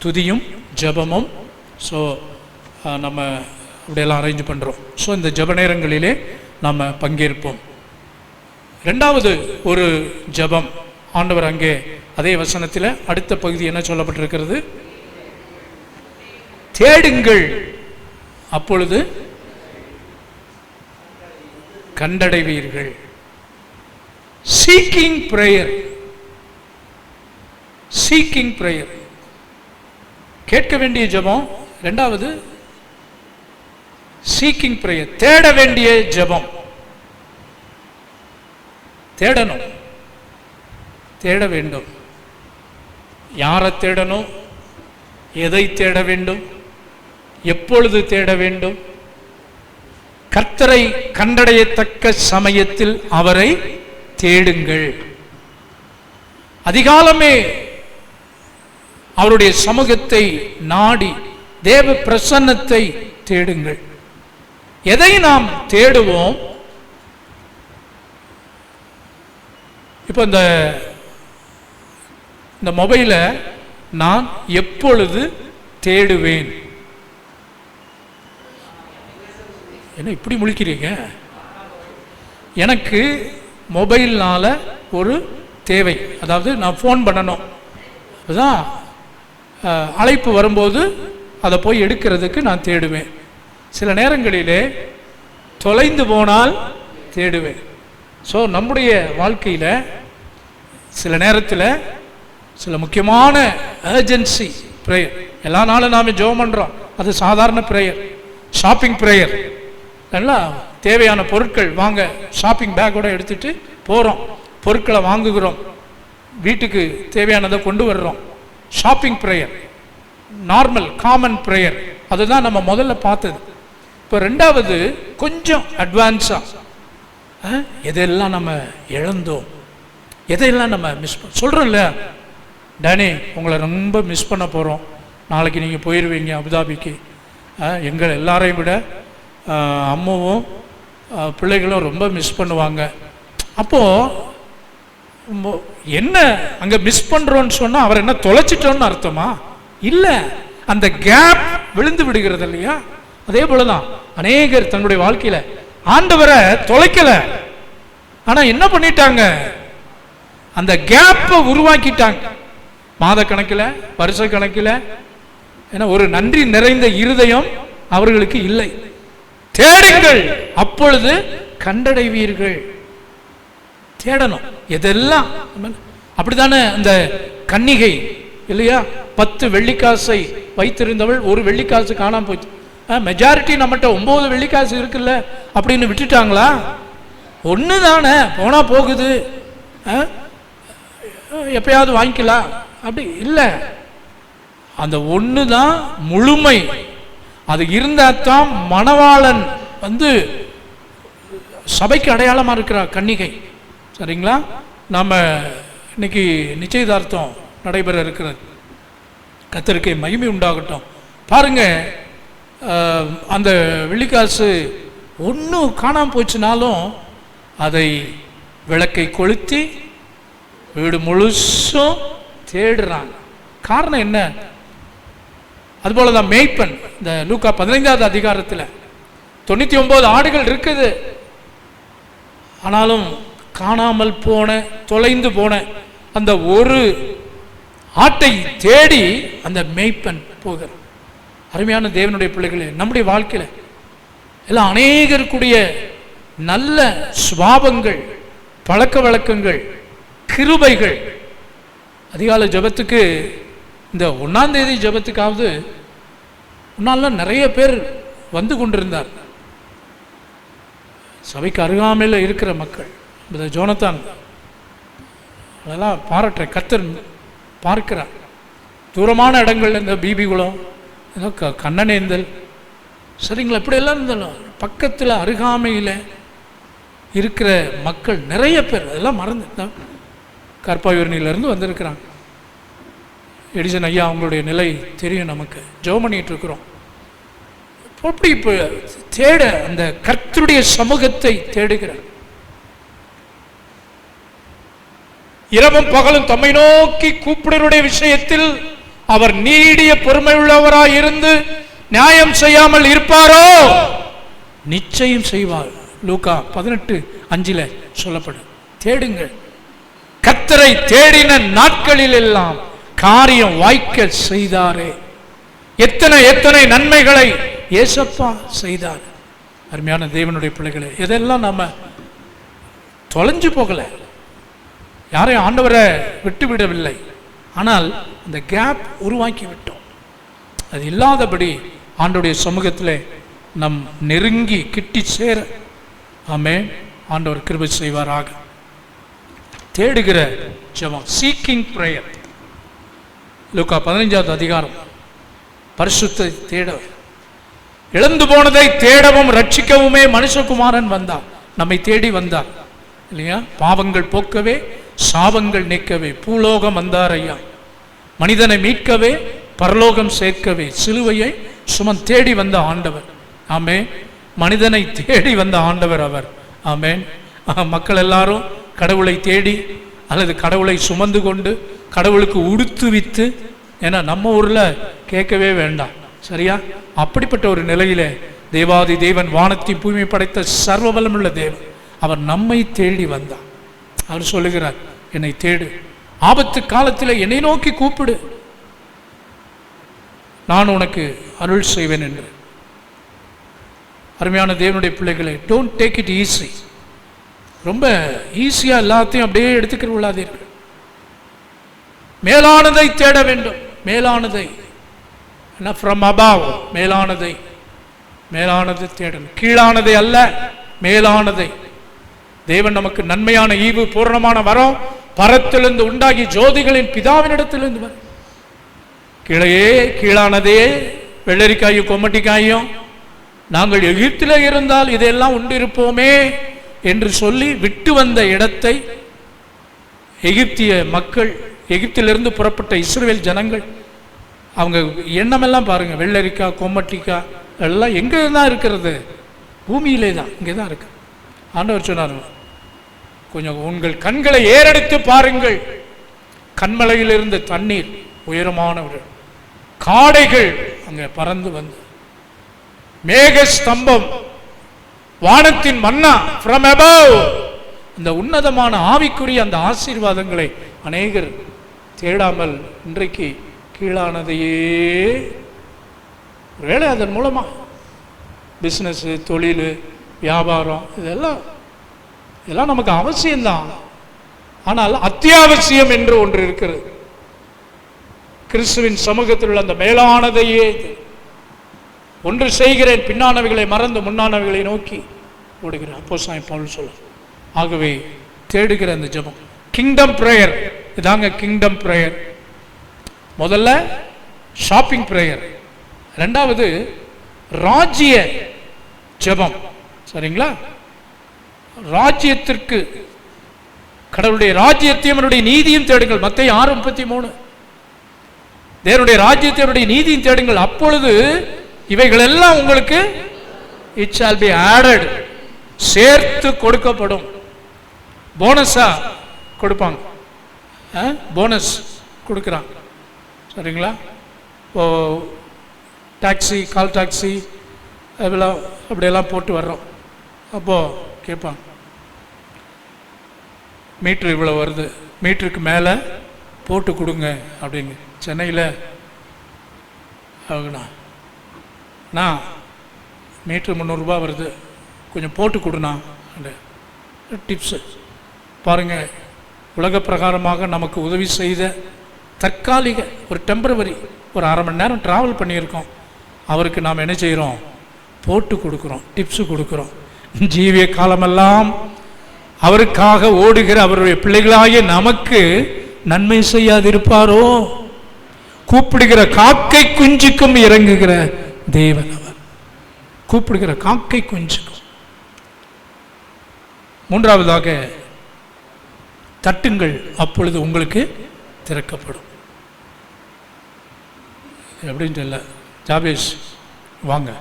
துதியும் ஜெபமும். ஸோ நம்ம அப்படியெல்லாம் அரேஞ்ச் பண்ணுறோம். ஸோ இந்த ஜெப நேரங்களிலே நாம் பங்கேற்போம். ரெண்டாவது ஒரு ஜெபம், ஆண்டவர் அங்கே அதே வசனத்தில் அடுத்த பகுதி என்ன சொல்லப்பட்டிருக்கிறது? தேடுங்கள் அப்பொழுது கண்டடைவீர்கள். சீக்கிங் பிரேயர், சீக்கிங் பிரேயர், கேட்க வேண்டிய ஜெபம். ரெண்டாவது சீக்கிங் பிரேயர், தேட வேண்டிய ஜெபம். தேடணும், தேட வேண்டும். யாரை தேடணும்? எதை தேட வேண்டும்? எப்பொழுது தேட வேண்டும்? கர்த்தரை கண்டடையத்தக்க சமயத்தில் அவரை தேடுங்கள். அதிகாலமே அவருடைய சமூகத்தை நாடி தேவ பிரசன்னத்தை தேடுங்கள். எதை நாம் தேடுவோம்? இப்போ இந்த மொபைலை நான் எப்பொழுது தேடுவேன்? என்ன இப்படி முழிக்கிறீங்க? எனக்கு மொபைல்னால ஒரு தேவை, அதாவது நான் ஃபோன் பண்ணணும், அதுதான் அழைப்பு வரும்போது அதை போய் எடுக்கிறதுக்கு நான் தேடுவேன். சில நேரங்களிலே தொலைந்து போனால் தேடுவேன். ஸோ நம்முடைய வாழ்க்கையில் சில நேரத்தில் சில முக்கியமான அர்ஜென்சி ப்ரேயர், எல்லா நாளும் நாம் ஜெபம் பண்ணுறோம், அது சாதாரண ப்ரேயர். ஷாப்பிங் ப்ரேயர், எல்லாம் தேவையான பொருட்கள் வாங்க ஷாப்பிங் பேக்கோட எடுத்துகிட்டு போகிறோம், பொருட்களை வாங்குகிறோம், வீட்டுக்கு தேவையானதை கொண்டு வர்றோம். Shopping prayer, normal common prayer, அதுதான் நம்ம முதல்ல பார்த்தது. இப்போ ரெண்டாவது கொஞ்சம் அட்வான்ஸாக, எதெல்லாம் நம்ம இழந்தோம், எதையெல்லாம் நம்ம மிஸ் சொல்கிறோம்ல, டேனி உங்களை ரொம்ப மிஸ் பண்ண போகிறோம், நாளைக்கு நீங்கள் போயிடுவீங்க அபுதாபிக்கு, எங்கள் எல்லாரையும் விட அம்மாவும் பிள்ளைகளும் ரொம்ப மிஸ் பண்ணுவாங்க. அப்போது என்ன அங்கே மிஸ் பண்ணுறோன்னு சொன்னால் அவர் என்ன தொலைச்சிட்டோன்னு அர்த்தமா? இல்லை, அந்த கேப் விழுந்து விடுகிறது இல்லையா? அதே போல தான் அநேகர் தன்னுடைய வாழ்க்கையில் ஆண்டவரை தொலைக்கலை, ஆனால் என்ன பண்ணிட்டாங்க? அந்த கேப்பை உருவாக்கிட்டாங்க. மாத கணக்கில், வருஷ கணக்கில். ஏன்னா ஒரு நன்றி நிறைந்த இருதயம் அவர்களுக்கு இல்லை. தேடுங்கள் அப்பொழுது கண்டடைவீர்கள். தேடணும். எதெல்லாம் அப்படித்தானே அந்த கன்னிகை இல்லையா, 10 வெள்ளிக்காசை வைத்திருந்தவள் 1 வெள்ளிக்காசு காணாம போச்சு. மெஜாரிட்டி நம்மகிட்ட 9 வெள்ளிக்காசு இருக்குல்ல அப்படின்னு விட்டுட்டாங்களா? ஒன்று தானே, போனா போகுது, எப்பயாவது வாங்கிக்கலாம் அப்படி இல்லை. அந்த ஒன்று தான் முழுமை. அது இருந்தால்தான் மணவாளன் சபைக்கு அடையாளமாக இருக்கிறார் கன்னிகை. சரிங்களா? நம்ம இன்னைக்கு நிச்சயதார்த்தம் நடைபெற இருக்கிறது. கர்த்தருக்கு மகிமை உண்டாகட்டும். பாருங்க, அந்த வெள்ளிக்காசு ஒன்றும் காணாமல் போச்சுனாலும் அதை விளக்கை கொளுத்தி வீடு முழுசும் தேடுறாங்க. காரணம் என்ன? அதுபோல தான் மேய்ப்பன், இந்த லூக்கா 15வது அதிகாரத்தில் 99 ஆடுகள் இருக்குது, ஆனாலும் காணாமல் போன, தொலைந்து போன அந்த ஒரு ஆட்டை தேடி அந்த மேய்ப்பன் போகிறார். அருமையான தேவனுடைய பிள்ளைகளே, நம்முடைய வாழ்க்கையில் எல்லாம் அநேகருக்குடைய நல்ல சுபாவங்கள், பழக்க வழக்கங்கள், கிருபைகள். அதிகாலை ஜபத்துக்கு, இந்த 1ஆம் தேதி ஜபத்துக்காவது முன்னாலாம் நிறைய பேர் வந்து கொண்டிருந்தார். சபைக்கு அருகாமையில் இருக்கிற மக்கள், இந்த ஜோனத்தான், அதெல்லாம் பாராட்டுறேன். கர்த்தர் பார்க்கிறார். தூரமான இடங்கள்ல இந்த பிபிகுளம், கண்ணனேந்தல், சரிங்களா, இப்படியெல்லாம் இருந்தாலும் பக்கத்தில் அருகாமையில் இருக்கிற மக்கள் நிறைய பேர், அதெல்லாம் மறந்து கற்பாயூரணியிலேருந்து வந்திருக்கிறாங்க. எடிசன் ஐயா அவங்களுடைய நிலை தெரியும் நமக்கு. ஜெபம் பண்ணிட்டு இருக்கிறோம். அப்படி இப்போ தேட அந்த கர்த்தருடைய சமூகத்தை தேடுகிறார். இரவும் பகலும் தம்மை நோக்கி கூப்பிடுவருடைய விஷயத்தில் அவர் நீடிய பொறுமை உள்ளவராய் இருந்து நியாயம் செய்யாமல் இருப்பாரோ? நிச்சயம் செய்வார். லூக்கா 18:5 சொல்லப்படும். தேடுங்கள். கர்த்தரை தேடின நாட்களில் எல்லாம் காரியம் வாய்க்க செய்தாரே. எத்தனை எத்தனை நன்மைகளை ஏசப்பா செய்தார். அருமையான தேவனுடைய பிள்ளைகளே, இதெல்லாம் நம்ம தொலைஞ்சு போகல, யாரையும் ஆண்டவரை விட்டு விடவில்லை. ஆனால் அந்த கேப் உருவாக்கி விட்டோம். அது இல்லாதபடி ஆண்டவருடைய சமூகத்தில் நம் நெருங்கி கிட்டி சேர ஆமென் ஆண்டவர் கிருபை செய்வாராக. தேடுகிற ஜெபம், சீக்கிங் பிரேயர். லூக்கா 15 பரிசுத்தை தேட, இழந்து போனதை தேடவும் ரட்சிக்கவுமே மனுஷகுமாரன் வந்தார். நம்மை தேடி வந்தார் இல்லையா? பாவங்கள் போக்கவே, சாபங்கள் நீக்கவே பூலோகம் வந்தார் ஐயா. மனிதனை மீட்கவே, பரலோகம் சேர்க்கவே சிலுவையை சுமன் தேடி வந்த ஆண்டவர். ஆமென். மனிதனை தேடி வந்த ஆண்டவர் அவர். ஆமென். மக்கள் எல்லாரும் கடவுளை தேடி அல்லது கடவுளை சுமந்து கொண்டு கடவுளுக்கு உடுத்து வித்து, ஏன்னா நம்ம ஊர்ல கேட்கவே வேண்டாம், சரியா? அப்படிப்பட்ட ஒரு நிலையிலே தேவாதி தேவன், வானத்தை பூமி படைத்த சர்வ வல்லமுள்ள தேவன், அவர் நம்மை தேடி வந்தார். அவர் சொல்லுகிறார், என்னை தேடு, ஆபத்து காலத்தில் என்னை நோக்கி கூப்பிடு, நான் உனக்கு அருள் செய்வேன் என்று. அருமையான தேவனுடைய பிள்ளைகளை, டோன்ட் டேக் இட் ஈஸி. ரொம்ப ஈஸியா எல்லாத்தையும் அப்படியே எடுத்துக்கிற விடாதீர்கள். மேலானதை தேட வேண்டும். மேலானதை, ஃப்ரம் அபவ், மேலானதை, மேலானதை தேடணும். கீழானதை அல்ல, மேலானதை. தேவன் நமக்கு நன்மையான ஈவு, பூரணமான வரம் பரத்திலிருந்து உண்டாகி ஜோதிகளின் பிதாவினிடத்திலிருந்து வரும். கீழையே கீழானதே வெள்ளரிக்காயும் கொம்மட்டிக்காயும் நாங்கள் எகிப்திலே இருந்தால் இதெல்லாம் உண்டிருப்போமே என்று சொல்லி விட்டு வந்த இடத்தை எகிப்திய மக்கள், எகிப்திலிருந்து புறப்பட்ட இஸ்ரவேல் ஜனங்கள், அவங்க எண்ணமெல்லாம் பாருங்க, வெள்ளரிக்காய் கொம்மட்டிக்காய் எல்லாம் எங்கே தான் இருக்கிறது? பூமியிலே தான், இங்கே தான் இருக்கு. ஆண்டவர் சொன்னார், கொஞ்சம் உங்கள் கண்களை ஏறெடுத்து பாருங்கள், கண்மலையில் இருந்த தண்ணீர் உயரமானவர்கள், காடைகள் அங்கே பறந்து வந்து, மேக ஸ்தம்பம், வானத்தின் மன்னா from above, இந்த உன்னதமான ஆவிக்குரிய அந்த ஆசீர்வாதங்களை அநேகர் தேடாமல் இன்றைக்கு கீழானதையே, ஒருவேளை அதன் மூலமா பிஸ்னஸ், தொழில், வியாபாரம், இதெல்லாம் நமக்கு அவசியம்தான். ஆனால் அத்தியாவசியம் என்று ஒன்று இருக்கிறது. கிறிஸ்துவின் சமூகத்தில் உள்ள அந்த மேலானதையே ஒன்று செய்கிறேன், பின்னானவைகளை மறந்து முன்னானவைகளை நோக்கி ஓடுகிறேன். அப்போஸ்தலன் பவுல் சொல்ல. ஆகவே தேடுகிற அந்த ஜெபம், கிங்டம் பிரேயர். இதாங்க கிங்டம் பிரேயர். முதல்ல ஷாப்பிங் பிரேயர், ரெண்டாவது ராஜ்ய ஜெபம். சரிங்களா? ராஜ்யத்திற்கு, கடவுளுடைய ராஜ்யத்தையும் அவருடைய நீதியும் தேடுங்கள். மத்தேயு 6:33. தேவனுடைய ராஜ்யத்தை அவருடைய நீதியும் தேடுங்கள், அப்பொழுது இவைகள் எல்லாம் உங்களுக்கு it shall be added, சேர்த்து கொடுக்கப்படும். போனஸா கொடுப்பாங்க, போனஸ் கொடுக்குறாங்க. சரிங்களா? இப்போ டாக்ஸி, கால் டாக்ஸி அதெல்லாம் அப்படியெல்லாம் போட்டு வர்றோம். அப்போது கேட்பாங்க, மீட்ரு இவ்வளோ வருது, மீட்டருக்கு மேலே போட்டு கொடுங்க அப்படிங்க. சென்னையில் அண்ணா மீட்ரு 300 ரூபா வருது, கொஞ்சம் போட்டு கொடுண்ணா டிப்ஸு பாருங்கள். உலக பிரகாரமாக நமக்கு உதவி செய்த தற்காலிக ஒரு டெம்பரவரி ஒரு அரை மணி நேரம் ட்ராவல் பண்ணியிருக்கோம், அவருக்கு நாம் என்ன செய்கிறோம்? போட்டு கொடுக்குறோம், டிப்ஸு கொடுக்குறோம். ஜீவிய காலமெல்லாம் அவருக்காக ஓடுகிற அவருடைய பிள்ளைகளாகிய நமக்கு நன்மை செய்யாதிருப்பாரோ? கூப்பிடுகிற காக்கை குஞ்சுக்கும் இறங்குகிற தேவன் அவர். கூப்பிடுகிற காக்கை குஞ்சுக்கும். மூன்றாவதாக தட்டுங்கள், அப்பொழுது உங்களுக்கு திறக்கப்படும். எப்படின்னு தெரியல. ஜாபேஸ் வாங்க,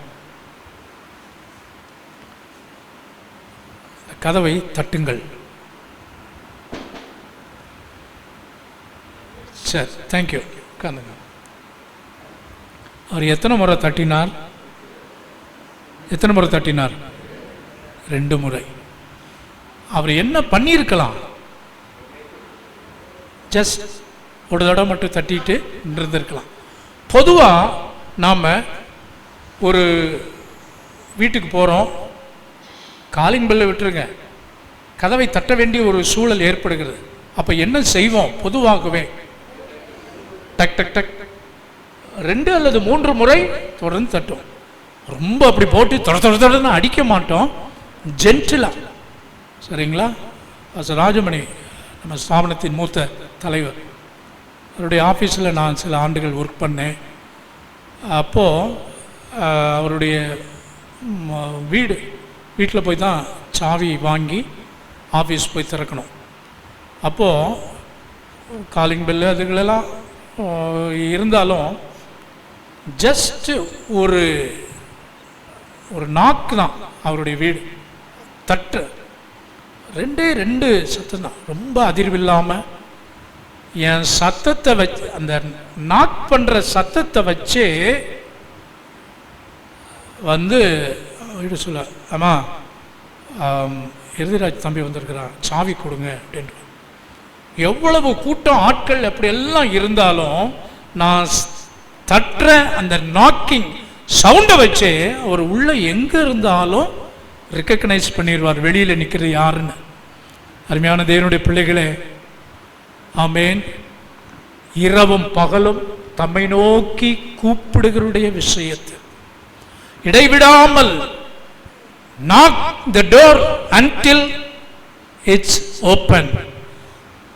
கதவை தட்டுங்கள். சரி, தேங்க்யூ. உட்காந்துங்க. அவர் எத்தனை முறை தட்டினார்? எத்தனை முறை தட்டினார்? 2 முறை. அவர் என்ன பண்ணியிருக்கலாம்? ஜஸ்ட் ஒரு தடவை மட்டும் தட்டிட்டு இருந்திருக்கலாம். பொதுவாக நாம் ஒரு வீட்டுக்கு போகிறோம், காலிங் பெல்லை விட்டுருங்க, கதவை தட்ட வேண்டிய ஒரு சூழல் ஏற்படுகிறது. அப்போ என்ன செய்வோம்? பொதுவாகவே டக் டக் டக் 2 அல்லது 3 முறை தொடர்ந்து தட்டும். ரொம்ப அப்படி போட்டு தொடர்ந்து அடிக்க மாட்டோம், ஜென்டிலாக. சரிங்களா? ராஜமணி நம்ம ஸ்தாபனத்தின் மூத்த தலைவர், அவருடைய ஆஃபீஸில் நான் சில ஆண்டுகள் ஒர்க் பண்ணேன். அப்போது அவருடைய வீட்டில் போய் தான் சாவி வாங்கி ஆஃபீஸ் போய் திறக்கணும். அப்போது காலிங் பெல்லு அதுகளெல்லாம் இருந்தாலும் ஜஸ்ட்டு ஒரு நாக்கு தான் அவருடைய வீடு. தட்டு 2 சத்தம் தான், ரொம்ப அதிர்வில்லாமல். என் சத்தத்தை வச்சு, அந்த நாக் பண்ணுற சத்தத்தை வச்சு வந்து வீடு சொல்ல, ஆமா எருதிராஜ் தம்பி வந்திருக்கிறான், சாவி கொடுங்க அப்படின்ற. எவ்வளவு கூட்டம் ஆட்கள் அப்படியெல்லாம் இருந்தாலும் நான் தட்டுற அந்த நாக்கிங் சவுண்டை வச்சு அவர் உள்ள எங்கே இருந்தாலும் ரெக்கக்னைஸ் பண்ணிடுவார், வெளியில் நிற்கிறது யாருன்னு. அருமையான தேவனுடைய பிள்ளைகளே, ஆமேன். இரவும் பகலும் தம்மை நோக்கி கூப்பிடுகளுடைய விஷயத்தில் இடைவிடாமல் knock the door until it's open.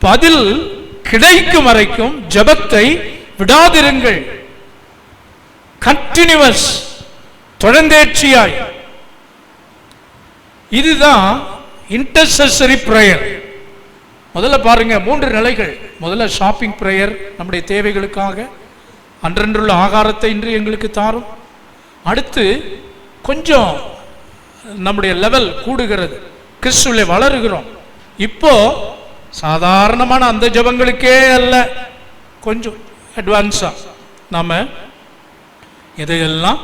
பதில் கிடைக்கும் வரைக்கும் ஜெபத்தை விடாதிருங்கள். கண்டினியூஸ், தொடர்ந்தேர்ச்சியாய். இதுதான் இன்டர்செசரி பிரேயர். முதல்ல பாருங்க, 3 நிலைகள். முதல்ல ஷாப்பிங் பிரேயர், நம்முடைய தேவைகளுக்காக அன்றன்றுள்ள ஆகாரத்தை இன்று எங்களுக்கு தாரும். அடுத்து கொஞ்சம் நம்முடைய லெவல் கூடுகிறது, கிறிஸ்துவிலே வளருகிறோம். இப்போ சாதாரணமான அந்த ஜெபங்களுக்கே அல்ல, கொஞ்சம் அட்வான்ஸா நாம எதையெல்லாம்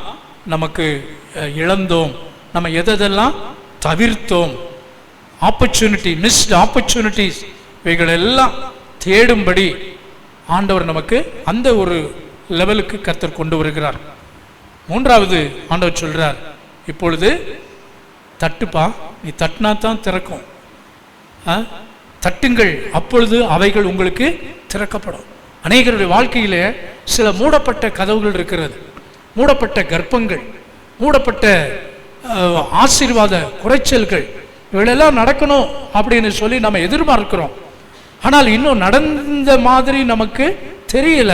நமக்கு இழந்தோம், நம்ம எதெல்லாம் தவிர்த்தோம், ஆப்பர்ச்சுனிட்டி, மிஸ்ட் ஆப்பர்ச்சுனிட்டிஸ், இவைகள் எல்லாம் தேடும்படி ஆண்டவர் நமக்கு அந்த ஒரு லெவலுக்கு கர்த்தர் கொண்டு வருகிறார். 3வது ஆண்டவர் சொல்றார், இப்பொழுது தட்டுப்பா, நீ தட்டினா தான் திறக்கும், தட்டுங்கள், அப்பொழுது அவைகள் உங்களுக்கு திறக்கப்படும். அநேகருடைய வாழ்க்கையிலே சில மூடப்பட்ட கதவுகள் இருக்கிறது, மூடப்பட்ட கர்ப்பங்கள், மூடப்பட்ட ஆசீர்வாத குறைச்சல்கள், இவைகளெல்லாம் நடக்கணும் அப்படின்னு சொல்லி நம்ம எதிர்பார்க்கிறோம். ஆனால் இன்னும் நடந்த மாதிரி நமக்கு தெரியல.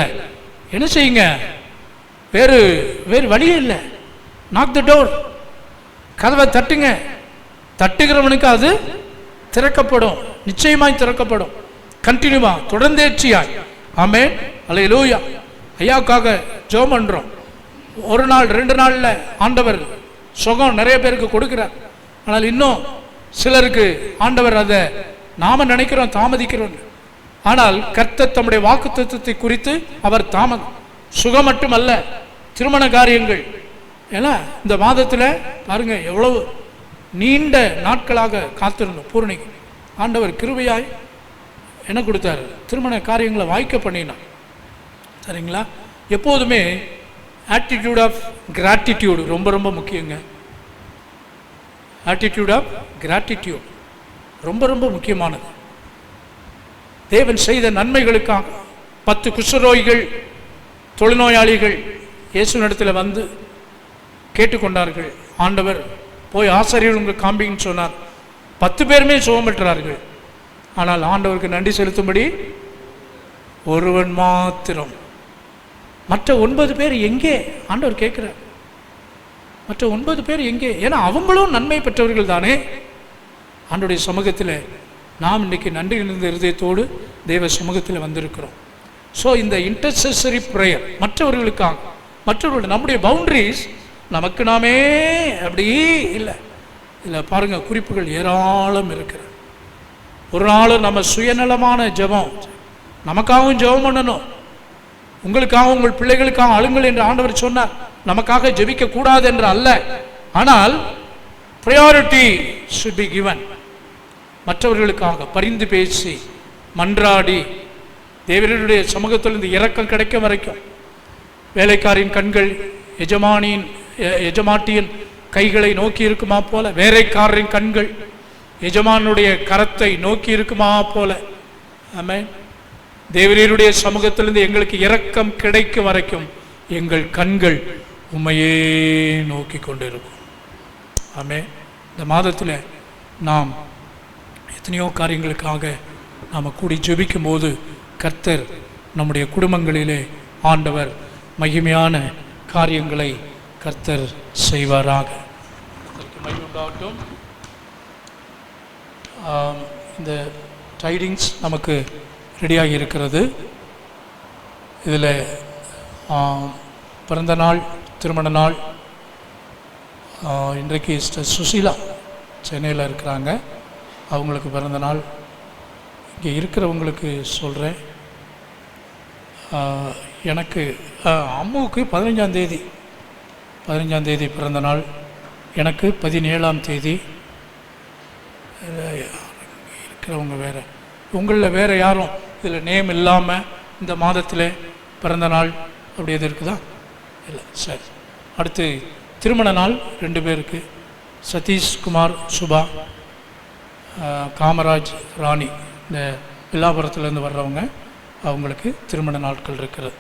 என்ன செய்யுங்க? வேறு வழியே இல்லை. நாக் த டோர், கதவை தட்டுங்க. தட்டுகிறவனுக்கு அது திறக்கப்படும், நிச்சயமாய் திறக்கப்படும். கண்டினியூவா, தொடர்ந்தேர்ச்சியாய். ஆமென், அல்லேலூயா. ஐயாவுக்காக ஜெபம் பண்றோம். 1 நாள் 2 நாள்ல ஆண்டவர் சுகம் நிறைய பேருக்கு கொடுக்கிறார். ஆனால் இன்னும் சிலருக்கு ஆண்டவர் அதை நாம நினைக்கிறோம் தாமதிக்கிறோம். ஆனால் கர்த்தர் தம்முடைய வாக்குத்தத்தத்தை குறித்து அவர் சுகம் மட்டுமல்ல, திருமண காரியங்கள். ஏன்னா இந்த மாதத்தில் பாருங்க, எவ்வளவு நீண்ட நாட்களாக காத்திருந்தோம். பூர்ணிக்கு ஆண்டவர் கிருபையாய் என்ன கொடுத்தாரு? திருமண காரியங்களை வாய்க்க பண்ணினான். சரிங்களா? எப்போதுமே ஆட்டிடியூட் ஆஃப் கிராட்டிடியூடு ரொம்ப ரொம்ப முக்கியங்க. ஆட்டிடியூட் ஆஃப் கிராட்டிடியூட் ரொம்ப ரொம்ப முக்கியமானது. தேவன் செய்த நன்மைகளுக்காக 10 குஷ்டரோகிகள், தொழுநோயாளிகள் இயேசுவினிடத்தில் வந்து கேட்டுக்கொண்டார்கள். ஆண்டவர் போய் ஆசாரியர்கள் உங்களுக்கு காம்பிங்கன்னு சொன்னார். 10 பேருமே சுகம் பெற்றார்கள். ஆனால் ஆண்டவருக்கு நன்றி செலுத்தும்படி ஒருவன் மாத்திரம். மற்ற 9 பேர் எங்கே? ஆண்டவர் கேட்கிறார், மற்ற 9 பேர் எங்கே? ஏன்னா அவங்களும் நன்மை பெற்றவர்கள் தானே. ஆண்டவருடைய சமூகத்தில் நாம் இன்றைக்கி நன்றி இருந்த இருதயத்தோடு தேவ சமூகத்தில் வந்திருக்கிறோம். ஸோ இந்த இன்டர்செசரி ப்ரேயர் மற்றவர்களுக்காக மற்றவர்கள் நம்முடைய பவுண்டரிஸ் நமக்கு நாமே அப்படி இல்லை. இதில் பாருங்கள், குறிப்புகள் ஏராளம் இருக்கிறது. ஒரு நாள் நம்ம சுயநலமான ஜெபம், நமக்காகவும் ஜெபம் பண்ணணும், உங்களுக்காக உங்கள் பிள்ளைகளுக்காக அழுங்கள் என்று ஆண்டவர் சொன்னார். நமக்காக ஜெபிக்க கூடாது என்று அல்ல, ஆனால் priority should be given. மற்றவர்களுக்காக பரிந்து பேசி மன்றாடி தேவனுடைய சமூகத்திலிருந்து இரக்கம் கிடைக்கும் வரைக்கும், வேலைக்காரின் கண்கள் எஜமாட்டியின் கைகளை நோக்கி இருக்குமா போல, வேலைக்காரரின் கண்கள் எஜமானுடைய கரத்தை நோக்கி இருக்குமா போல, ஆமென், தேவனுடைய சமூகத்திலிருந்து எங்களுக்கு இரக்கம் கிடைக்கும் வரைக்கும் எங்கள் கண்கள் உம்மையே நோக்கி கொண்டிருக்கும். ஆமென். இந்த மாதத்தில் நாம் எத்தனையோ காரியங்களுக்காக நாம் கூடி ஜெபிக்கும் போது கர்த்தர் நம்முடைய குடும்பங்களிலே ஆண்டவர் மகிமையான காரியங்களை கர்த்தர் செய்வாராக. மகிமை உண்டாகட்டும். இந்த டைடிங்ஸ் நமக்கு ரெடியாகி இருக்கிறது. இதில் பிறந்த நாள், திருமண நாள், இன்றைக்கு சிஸ்டர் சுசீலா சென்னையில் இருக்கிறாங்க, அவங்களுக்கு பிறந்த நாள். இங்கே இருக்கிறவங்களுக்கு சொல்கிறேன், எனக்கு அம்மாவுக்கு 15ஆம் தேதி பிறந்த நாள், எனக்கு 17ஆம் தேதி. இருக்கிறவங்க வேறு, உங்களில் வேறு யாரும் இதில் நேம் இல்லாமல் இந்த மாதத்தில் பிறந்த நாள் அப்படி எது இருக்குதா? இல்லை, சரி. அடுத்து திருமண நாள் 2 பேருக்கு, சதீஷ்குமார் சுபா, காமராஜ் ராணி, இந்த வில்லாபுரத்துலேருந்து வர்றவங்க, அவங்களுக்கு திருமண நாட்கள் இருக்கிறது.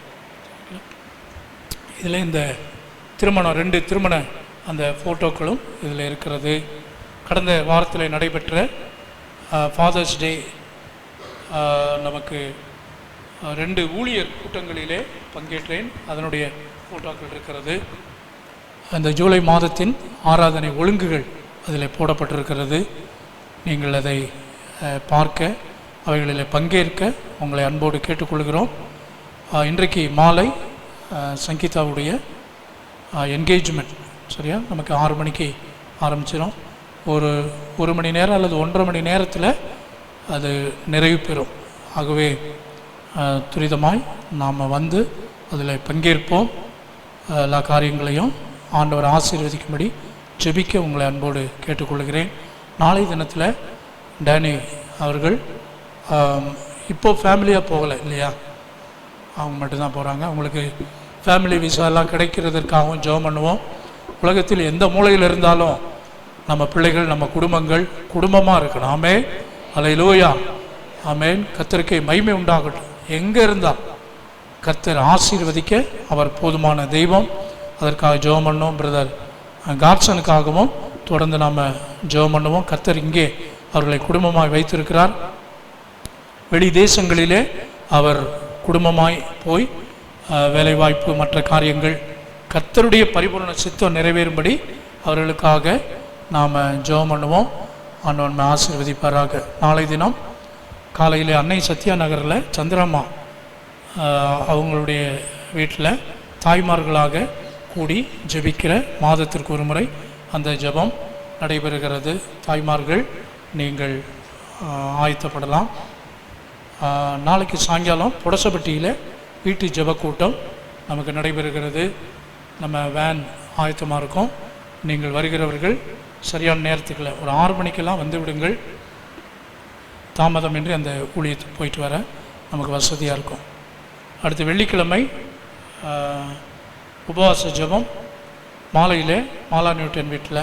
இதில் இந்த திருமணம் 2 திருமண அந்த ஃபோட்டோக்களும் இதில் இருக்கிறது. கடந்த வாரத்தில் நடைபெற்ற ஃபாதர்ஸ் டே நமக்கு 2 ஊழியர் கூட்டங்களிலே பங்கேற்றேன், அதனுடைய ஃபோட்டோக்கள் இருக்கிறது. அந்த ஜூலை மாதத்தின் ஆராதனை ஒழுங்குகள் அதில் போடப்பட்டிருக்கிறது. நீங்கள் அதை பார்க்க, அவைகளில் பங்கேற்க உங்களை அன்போடு கேட்டுக்கொள்கிறோம். இன்றைக்கு மாலை சங்கீதாவுடைய என்கேஜ்மெண்ட் சரியா நமக்கு 6 மணிக்கு ஆரம்பிச்சிடும். ஒரு மணி நேரம் அல்லது 1.5 மணி நேரத்தில் அது நிறைவு பெறும். ஆகவே துரிதமாய் நாம் வந்து அதில் பங்கேற்போம். எல்லா காரியங்களையும் ஆண்டவர் ஆசீர்வதிக்கும்படி ஜெபிக்க உங்களை அன்போடு கேட்டுக்கொள்கிறேன். நாளை தினத்தில் டேனி அவர்கள் இப்போ ஃபேமிலியாக போகலை இல்லையா, அவங்க மட்டும்தான் போகிறாங்க. அவங்களுக்கு ஃபேமிலி விசாலாம் கிடைக்கிறதற்காகவும் ஜெபம் பண்ணுவோம். உலகத்தில் எந்த மூலையில் இருந்தாலும் நம்ம பிள்ளைகள், நம்ம குடும்பங்கள் குடும்பமாக இருக்கணும். ஆமென், அல்லேலூயா, ஆமென். கர்த்தருக்கு மகிமை உண்டாகட்டும். எங்கே இருந்தால் கர்த்தர் ஆசீர்வதிக்க அவர் போதுமான தெய்வம். அதற்காக ஜெபம் பண்ணுவோம். பிரதர் காட்சனுக்காகவும் தொடர்ந்து நாம் ஜெபம் பண்ணுவோம். கர்த்தர் இங்கே அவர்களை குடும்பமாய் வைத்திருக்கிறார். வெளி தேசங்களிலே அவர் குடும்பமாய் போய் வேலைவாய்ப்பு மற்ற காரியங்கள் கர்த்தருடைய பரிபூர்ண சித்தம் நிறைவேறும்படி அவர்களுக்காக நாம் ஜெபம் பண்ணுவோம். ஆண்டவன் ஆசீர்வதிப்பாராக. நாளை தினம் காலையில் அன்னை சத்யா நகரில் சந்திரம்மா அவங்களுடைய வீட்டில் தாய்மார்களாக கூடி ஜெபிக்கிற மாதத்திற்கு ஒரு முறை அந்த ஜெபம் நடைபெறுகிறது. தாய்மார்கள் நீங்கள் ஆயத்தப்படலாம். நாளைக்கு சாயங்காலம் புடசப்பட்டியில் வீட்டு ஜெப கூட்டம் நமக்கு நடைபெறுகிறது. நம்ம வேன் ஆயத்தமாக இருக்கும். நீங்கள் வருகிறவர்கள் சரியான நேரத்துக்குள்ள ஒரு 6 மணிக்கெல்லாம் வந்து விடுங்கள். தாமதமின்றி அந்த ஊழியத்துக்கு போயிட்டு வர நமக்கு வசதியாக இருக்கும். அடுத்து வெள்ளிக்கிழமை உபவாச ஜெபம் மாலையில் மாலா நியூட்டன் வீட்டில்.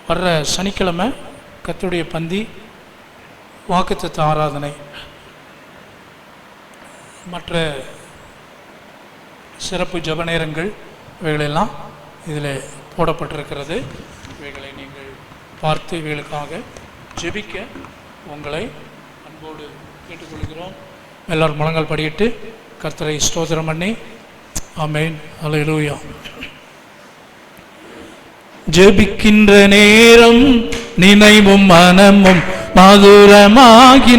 வர்ற சனிக்கிழமை கர்த்தருடைய பந்தி, வாக்குத்தத்த ஆராதனை, மற்ற சிறப்பு ஜெப நேரங்கள் இவைகளெல்லாம் இதில் போடப்பட்டிருக்கிறது. இவைகளை நீங்கள் பார்த்து இவைகளுக்காக ஜெபிக்க உங்களை அன்போடு கேட்டுக்கொள்கிறோம். எல்லாரும் முழங்கால் படியிட்டு கர்த்தரை ஸ்தோத்திரம் பண்ணி ஆமென், அல்லேலூயா. ஜெபிக்கின்ற நேரம் நினைவும் மனமும் மதுரமாகின்றதே.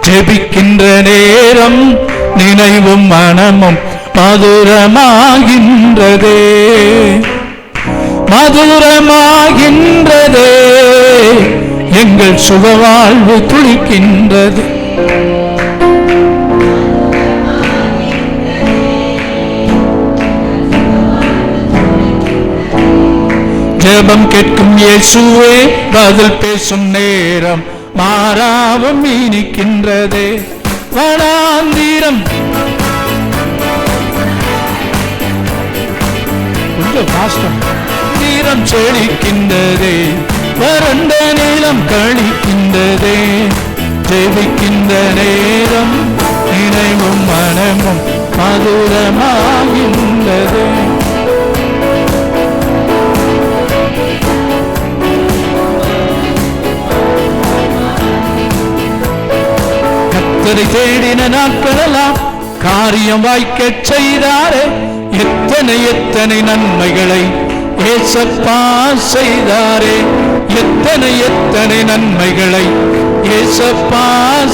ஜெபிக்கின்ற நேரம் நினைவும் மனமும் மதுரமாகின்றதே, மதுரமாகின்றதே, எங்கள் சுகவாழ்வு துளிக்கின்றது. ஜெபம் கேட்கும் இயேசுவே, பதில் பேசும் நேரம் மாறாவும் இனிக்கின்றதே. வனாந்திரம் கொஞ்சம் பாஸ்டம் நீரம் செழிக்கின்றதே, வறண்ட நீளம் கழிக்கின்றதே. ஜெபிக்கின்ற நேரம் நினைவும் மனமும் மதுரமாகின்றதே. கர்த்தரை தேடின நாட்களெல்லாம் காரியம் வாய்க்கச் செய்தாரே. எத்தனை எத்தனை நன்மைகளை ஏசப்பா செய்தாரே. எத்தனை எத்தனை நன்மைகளை ஏசப்பா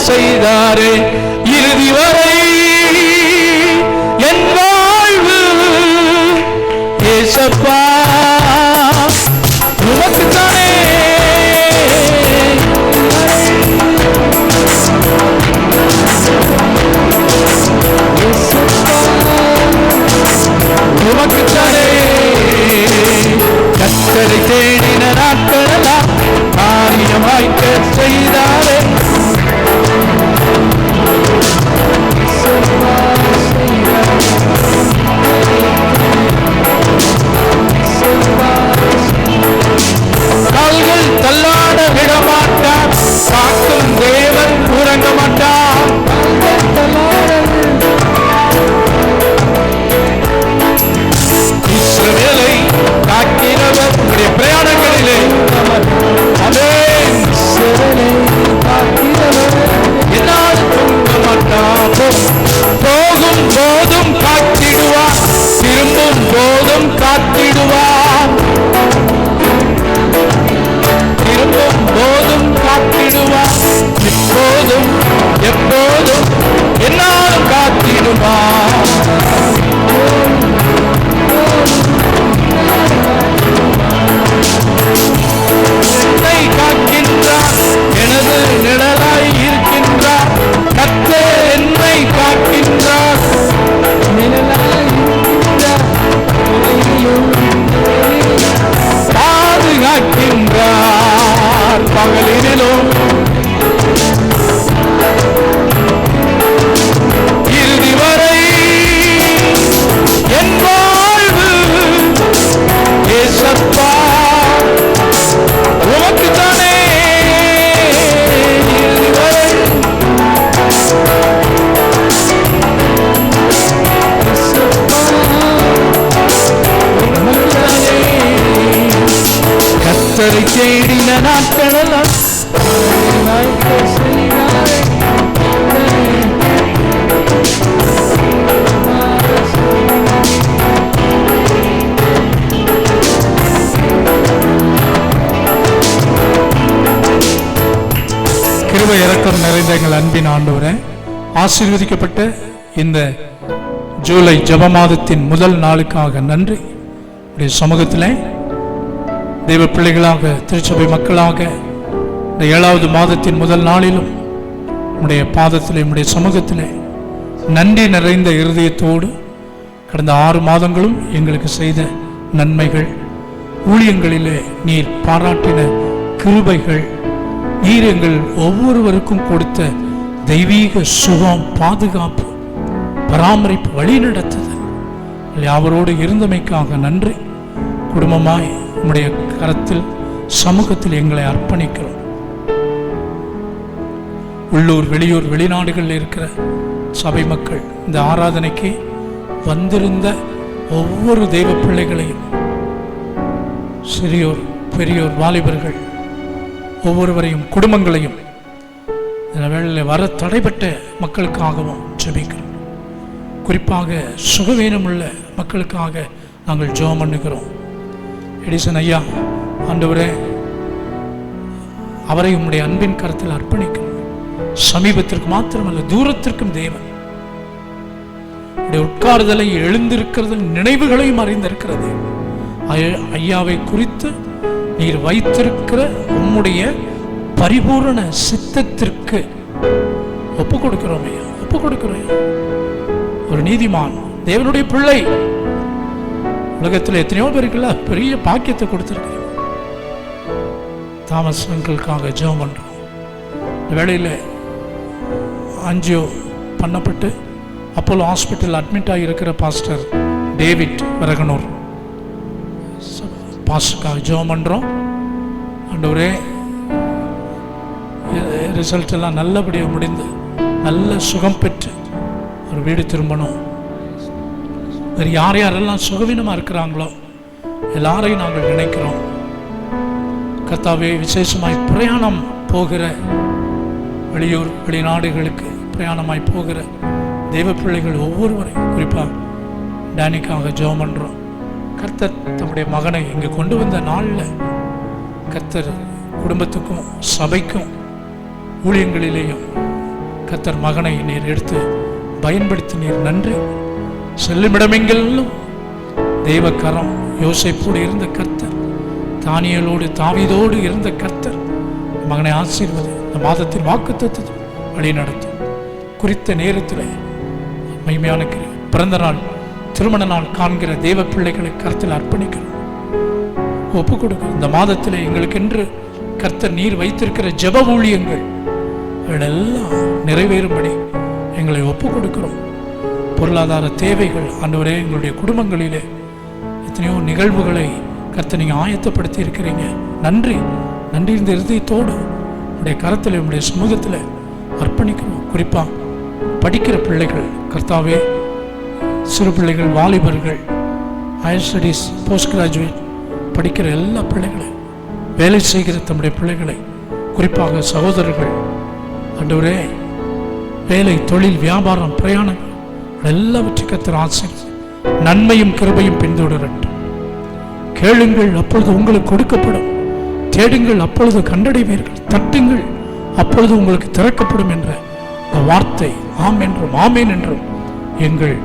செய்தாரே. இறுதி வரை என் வாழ்வு ஏசப்பா உமக்குத்தானே. உமக்குத்தானே. கர்த்தரை தேடின நாட்களெல்லாம் காரியம் வாய்க்க செய்தாரே. கால்கள் தள்ளாட விடமாட்டார், காக்கும் தேவன் உறங்க மாட்டார். இஸ்ரவேலை காக்கிறவர் உடைய பிரயாணங்களிலே என்னால் தூங்க மாட்டார். போகும் போதும் காத்திடுவார், திரும்பும் போதும் காத்திடுவார், திரும்பும் போதும் காத்திடுவார். இப்போதும் எப்போதும் என்னாலும் காத்திடுவார். என்னை காக்கின்றார், எனது நிழலாய் இருக்கின்றார். கர்த்தர் என்னை காக்கின்றார், பாதுகாக்கின்றார் பகலிலும் இறுதி வரை என் வாழ்வு ஏசப்பா உமக்குத்தானே. இறுதி வரை கர்த்தரை தேடின நாட்களெல்லாம் கிருபை இரக்கம் நிறைந்த எங்கள் அன்பின் ஆண்டவரே, ஆசீர்வதிக்கப்பட்ட இந்த ஜூலை ஜெப மாதத்தின் முதல் நாளுக்காக நன்றி. உடைய சமூகத்திலே தெய்வ பிள்ளைகளாக, திருச்சபை மக்களாக இந்த 7வது மாதத்தின் முதல் நாளிலும் உடைய பாதத்திலே, உடைய சமூகத்திலே நன்றி நிறைந்த இருதயத்தோடு கடந்த 6 மாதங்களும் எங்களுக்கு செய்த நன்மைகள், ஊழியங்களிலே நீர் பாராட்டின கிருபைகள், நீர் எங்கள் ஒவ்வொருவருக்கும் கொடுத்த தெய்வீக சுகம், பாதுகாப்பு, பராமரிப்பு, வழி நடத்துதல் அவரோடு இருந்தமைக்காக நன்றி. குடும்பமாய் உம்முடைய கரத்தில், சமூகத்தில் எங்களை அர்ப்பணிக்கிறோம். உள்ளூர், வெளியூர், வெளிநாடுகளில் இருக்கிற சபை மக்கள், இந்த ஆராதனைக்கு வந்திருந்த ஒவ்வொரு தெய்வ பிள்ளைகளையும், சிறியோர், பெரியோர், வாலிபர்கள் ஒவ்வொருவரையும், குடும்பங்களையும் இந்த வேளையில் வர தடைப்பட்ட மக்களுக்காகவும் ஜெபிக்கிறோம். குறிப்பாக சுகவீனமுள்ள மக்களுக்காக நாங்கள் ஜெபம் பண்ணுகிறோம். எடிசன் ஐயா, ஆண்டவரே, அவரை உம்முடைய அன்பின் கரத்தில் அர்ப்பணிக்கிறோம். சமீபத்திற்கு மாத்திரமல்ல, தூரத்திற்கும் தேவன். உட்கார்தலை எழுந்திருக்கிறது நினைவுகளையும் அறிந்திருக்கிறது. ஐயாவை குறித்து நீர் வைத்திருக்கிற உம்முடைய பரிபூரண சித்தத்திற்கு ஒப்பு கொடுக்கிறோம் ஐயா, ஒப்பு கொடுக்கிறோம். ஒரு நீதிமான், தேவனுடைய பிள்ளை, உலகத்தில் எத்தனையோ பேருக்குள்ள பெரிய பாக்கியத்தை கொடுத்திருக்கிறேன். தாமஸ் அங்கிளுக்காக ஜெபம் பண்றோம். வேளையில் ஆஞ்சியோ பண்ணப்பட்டு அப்போலோ ஹாஸ்பிட்டல் அட்மிட் ஆகியிருக்கிற பாஸ்டர் டேவிட் வரகனூர் பாஸ்டருக்காக ஜெபம் பண்ணுறோம். ஆண்டவரே, ரிசல்ட் எல்லாம் நல்லபடியாக முடிந்து நல்ல சுகம் பெற்று ஒரு வீடு திரும்பணும். வேறு யார் யாரெல்லாம் சுகவீனமாக இருக்கிறாங்களோ எல்லாரையும் நாங்கள் நினைக்கிறோம். கர்த்தாவே, விசேஷமாய் பிரயாணம் போகிற வெளியூர் வெளிநாடுகளுக்கு பிரயாணமாய் போகிற தெய்வ பிள்ளைகள் ஒவ்வொருவரையும் குறிப்பாக டேனிக்காக ஜெபம் பண்ணுறோம். கர்த்தர் தம்முடைய மகனை இங்கே கொண்டு வந்த நாளில் கர்த்தர் குடும்பத்துக்கும் சபைக்கும் ஊழியங்களிலேயும் கர்த்தர் மகனை நீர் எடுத்து பயன்படுத்தி நீர் நன்றி. செல்லுமிடமெங்கிலும் தெய்வ கரம் யோசேப்போடு இருந்த கர்த்தர், தானியேலோடு தாவீதோடு இருந்த கர்த்தர் மகனை ஆசீர்வதி. இந்த மாதத்தின் வாக்குத்தத்தத்தை வழி நடத்தும். குறித்த நேரத்தில் மகிமையான பிறந்த நாள் திருமண நாள் காண்கிற தெய்வ பிள்ளைகளை கர்த்தர் அர்ப்பணிக்கிறோம், ஒப்பு கொடுக்கிறோம். இந்த மாதத்தில் எங்களுக்கென்று கர்த்தர் நீர் வைத்திருக்கிற ஜெப ஊழியங்கள் எல்லாம் நிறைவேறும்படி எங்களை ஒப்பு கொடுக்கிறோம். பொருளாதார தேவைகள் ஆண்டவரே, எங்களுடைய குடும்பங்களிலே எத்தனையோ நிகழ்வுகளை கர்த்தர் நீங்கள் ஆயத்தப்படுத்தி இருக்கிறீங்க. நன்றி, நன்றி. இந்த இருதயத்தோடு உடைய கரத்தில் உடைய சமூகத்தில் அர்ப்பணிக்கிறோம். குறிப்பாக படிக்கிற பிள்ளைகள் கர்த்தாவே, சிறு பிள்ளைகள், வாலிபர்கள், ஹையர் ஸ்டடீஸ், போஸ்ட் கிராஜுவேட் படிக்கிற எல்லா பிள்ளைகளை, வேலை செய்கிற தம்முடைய பிள்ளைகளை, குறிப்பாக சகோதரர்கள் ஆண்டவரே, வேலை, தொழில், வியாபாரம், பிரயாணம் எல்லாவற்றையும் கர்த்தர் ஆசீர்வதி. நன்மையும் கிருபையும் பின்தொடரட்டும். கேளுங்கள், அப்பொழுது உங்களுக்கு கொடுக்கப்படும். தேடுங்கள், அப்பொழுது கண்டடைவீர்கள். தட்டுங்கள், அப்பொழுது உங்களுக்கு திறக்கப்படும் என்ற இந்த வார்த்தை ஆம் என்றும் ஆமேன் என்றும் எங்கள்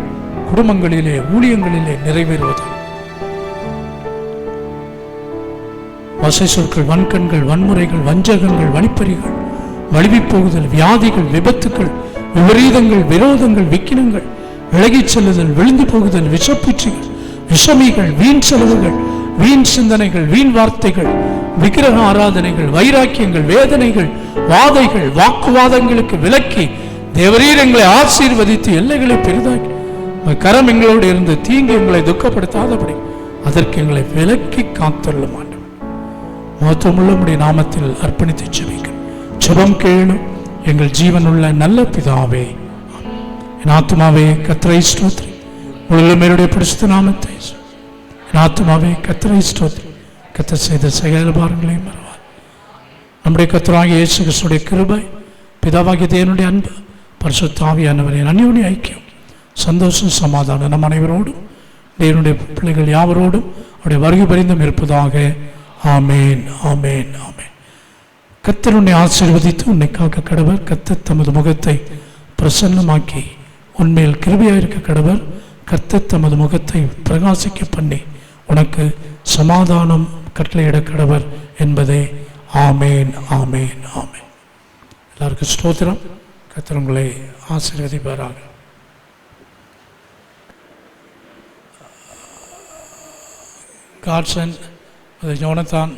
குடும்பங்களிலே ஊழியங்களிலே நிறைவேறுவது. வசை சொற்கள், வன்கண்கள், வன்முறைகள், வஞ்சகங்கள், வழிப்பறிகள், வழுவி போகுதல், வியாதிகள், விபத்துக்கள், விபரீதங்கள், விரோதங்கள், விக்கினங்கள், விலகிச் செல்லுதல், விழுந்து போகுதல், விஷப்பூச்சிகள், விஷமிகள், வீண் செலவுகள், வீண் சிந்தனைகள், வீண் வார்த்தைகள், விக்கிரக ஆராதனைகள், வைராக்கியங்கள், வேதனைகள், வாதைகள், வாக்குவாதங்களுக்கு விலக்கி தேவரீர் எங்களை ஆசீர்வதித்து எல்லைகளை பெரிதாக்கி கரம் எங்களோடு இருந்து தீங்கு எங்களை துக்கப்படுத்தாதபடி அதற்கு எங்களை விலக்கி காத்தள்ளும். ஆண்டவர், மகத்துவமுள்ள உம்முடைய நாமத்தில் அர்ப்பணித்து ஜெபிக்கிறோம். ஜெபம் கேளும் எங்கள் ஜீவனுள்ள நல்ல பிதாவே. என் ஆத்துமாவே கர்த்தரை ஸ்தோத்திரி, முழுமையுடைய பரிசுத்த நாமத்தை. என் ஆத்துமாவே கர்த்தரை ஸ்தோத்திரி, கர்த்தர் செய்த சகல பாரங்களையும் மறவார். நம்முடைய கர்த்தராகிய இயேசு கிறிஸ்துவின் கிருபை, பிதாவாகிய தேவனுடைய அன்பு, பரிசுத்த ஆவியானவரின் அந்யோன்ய ஐக்கியம், சந்தோஷம், சமாதானம் நம் அனைவரோடும் தேவனுடைய பிள்ளைகள் யாவரோடும் அவருடைய வருகை பரிந்தும் இருப்பதாக. ஆமேன், ஆமேன், ஆமேன். கர்த்தர் உன்னை ஆசீர்வதித்து உன்னை காக்க கடவர். கர்த்தர் தமது முகத்தை பிரசன்னமாக்கி உன்மேல் கிருபையாயிருக்க கடவர். கர்த்தர் தமது முகத்தை பிரகாசிக்க பண்ணி உனக்கு சமாதானம் கட்டளையிட கடவர் என்பதே. ஆமேன், ஆமேன், ஆமேன். எல்லாருக்கும் ஸ்தோத்திரம். கர்த்தர் உங்களை ஆசீர்வதிப்பாராக. காட்சன், ஜோனத்தான்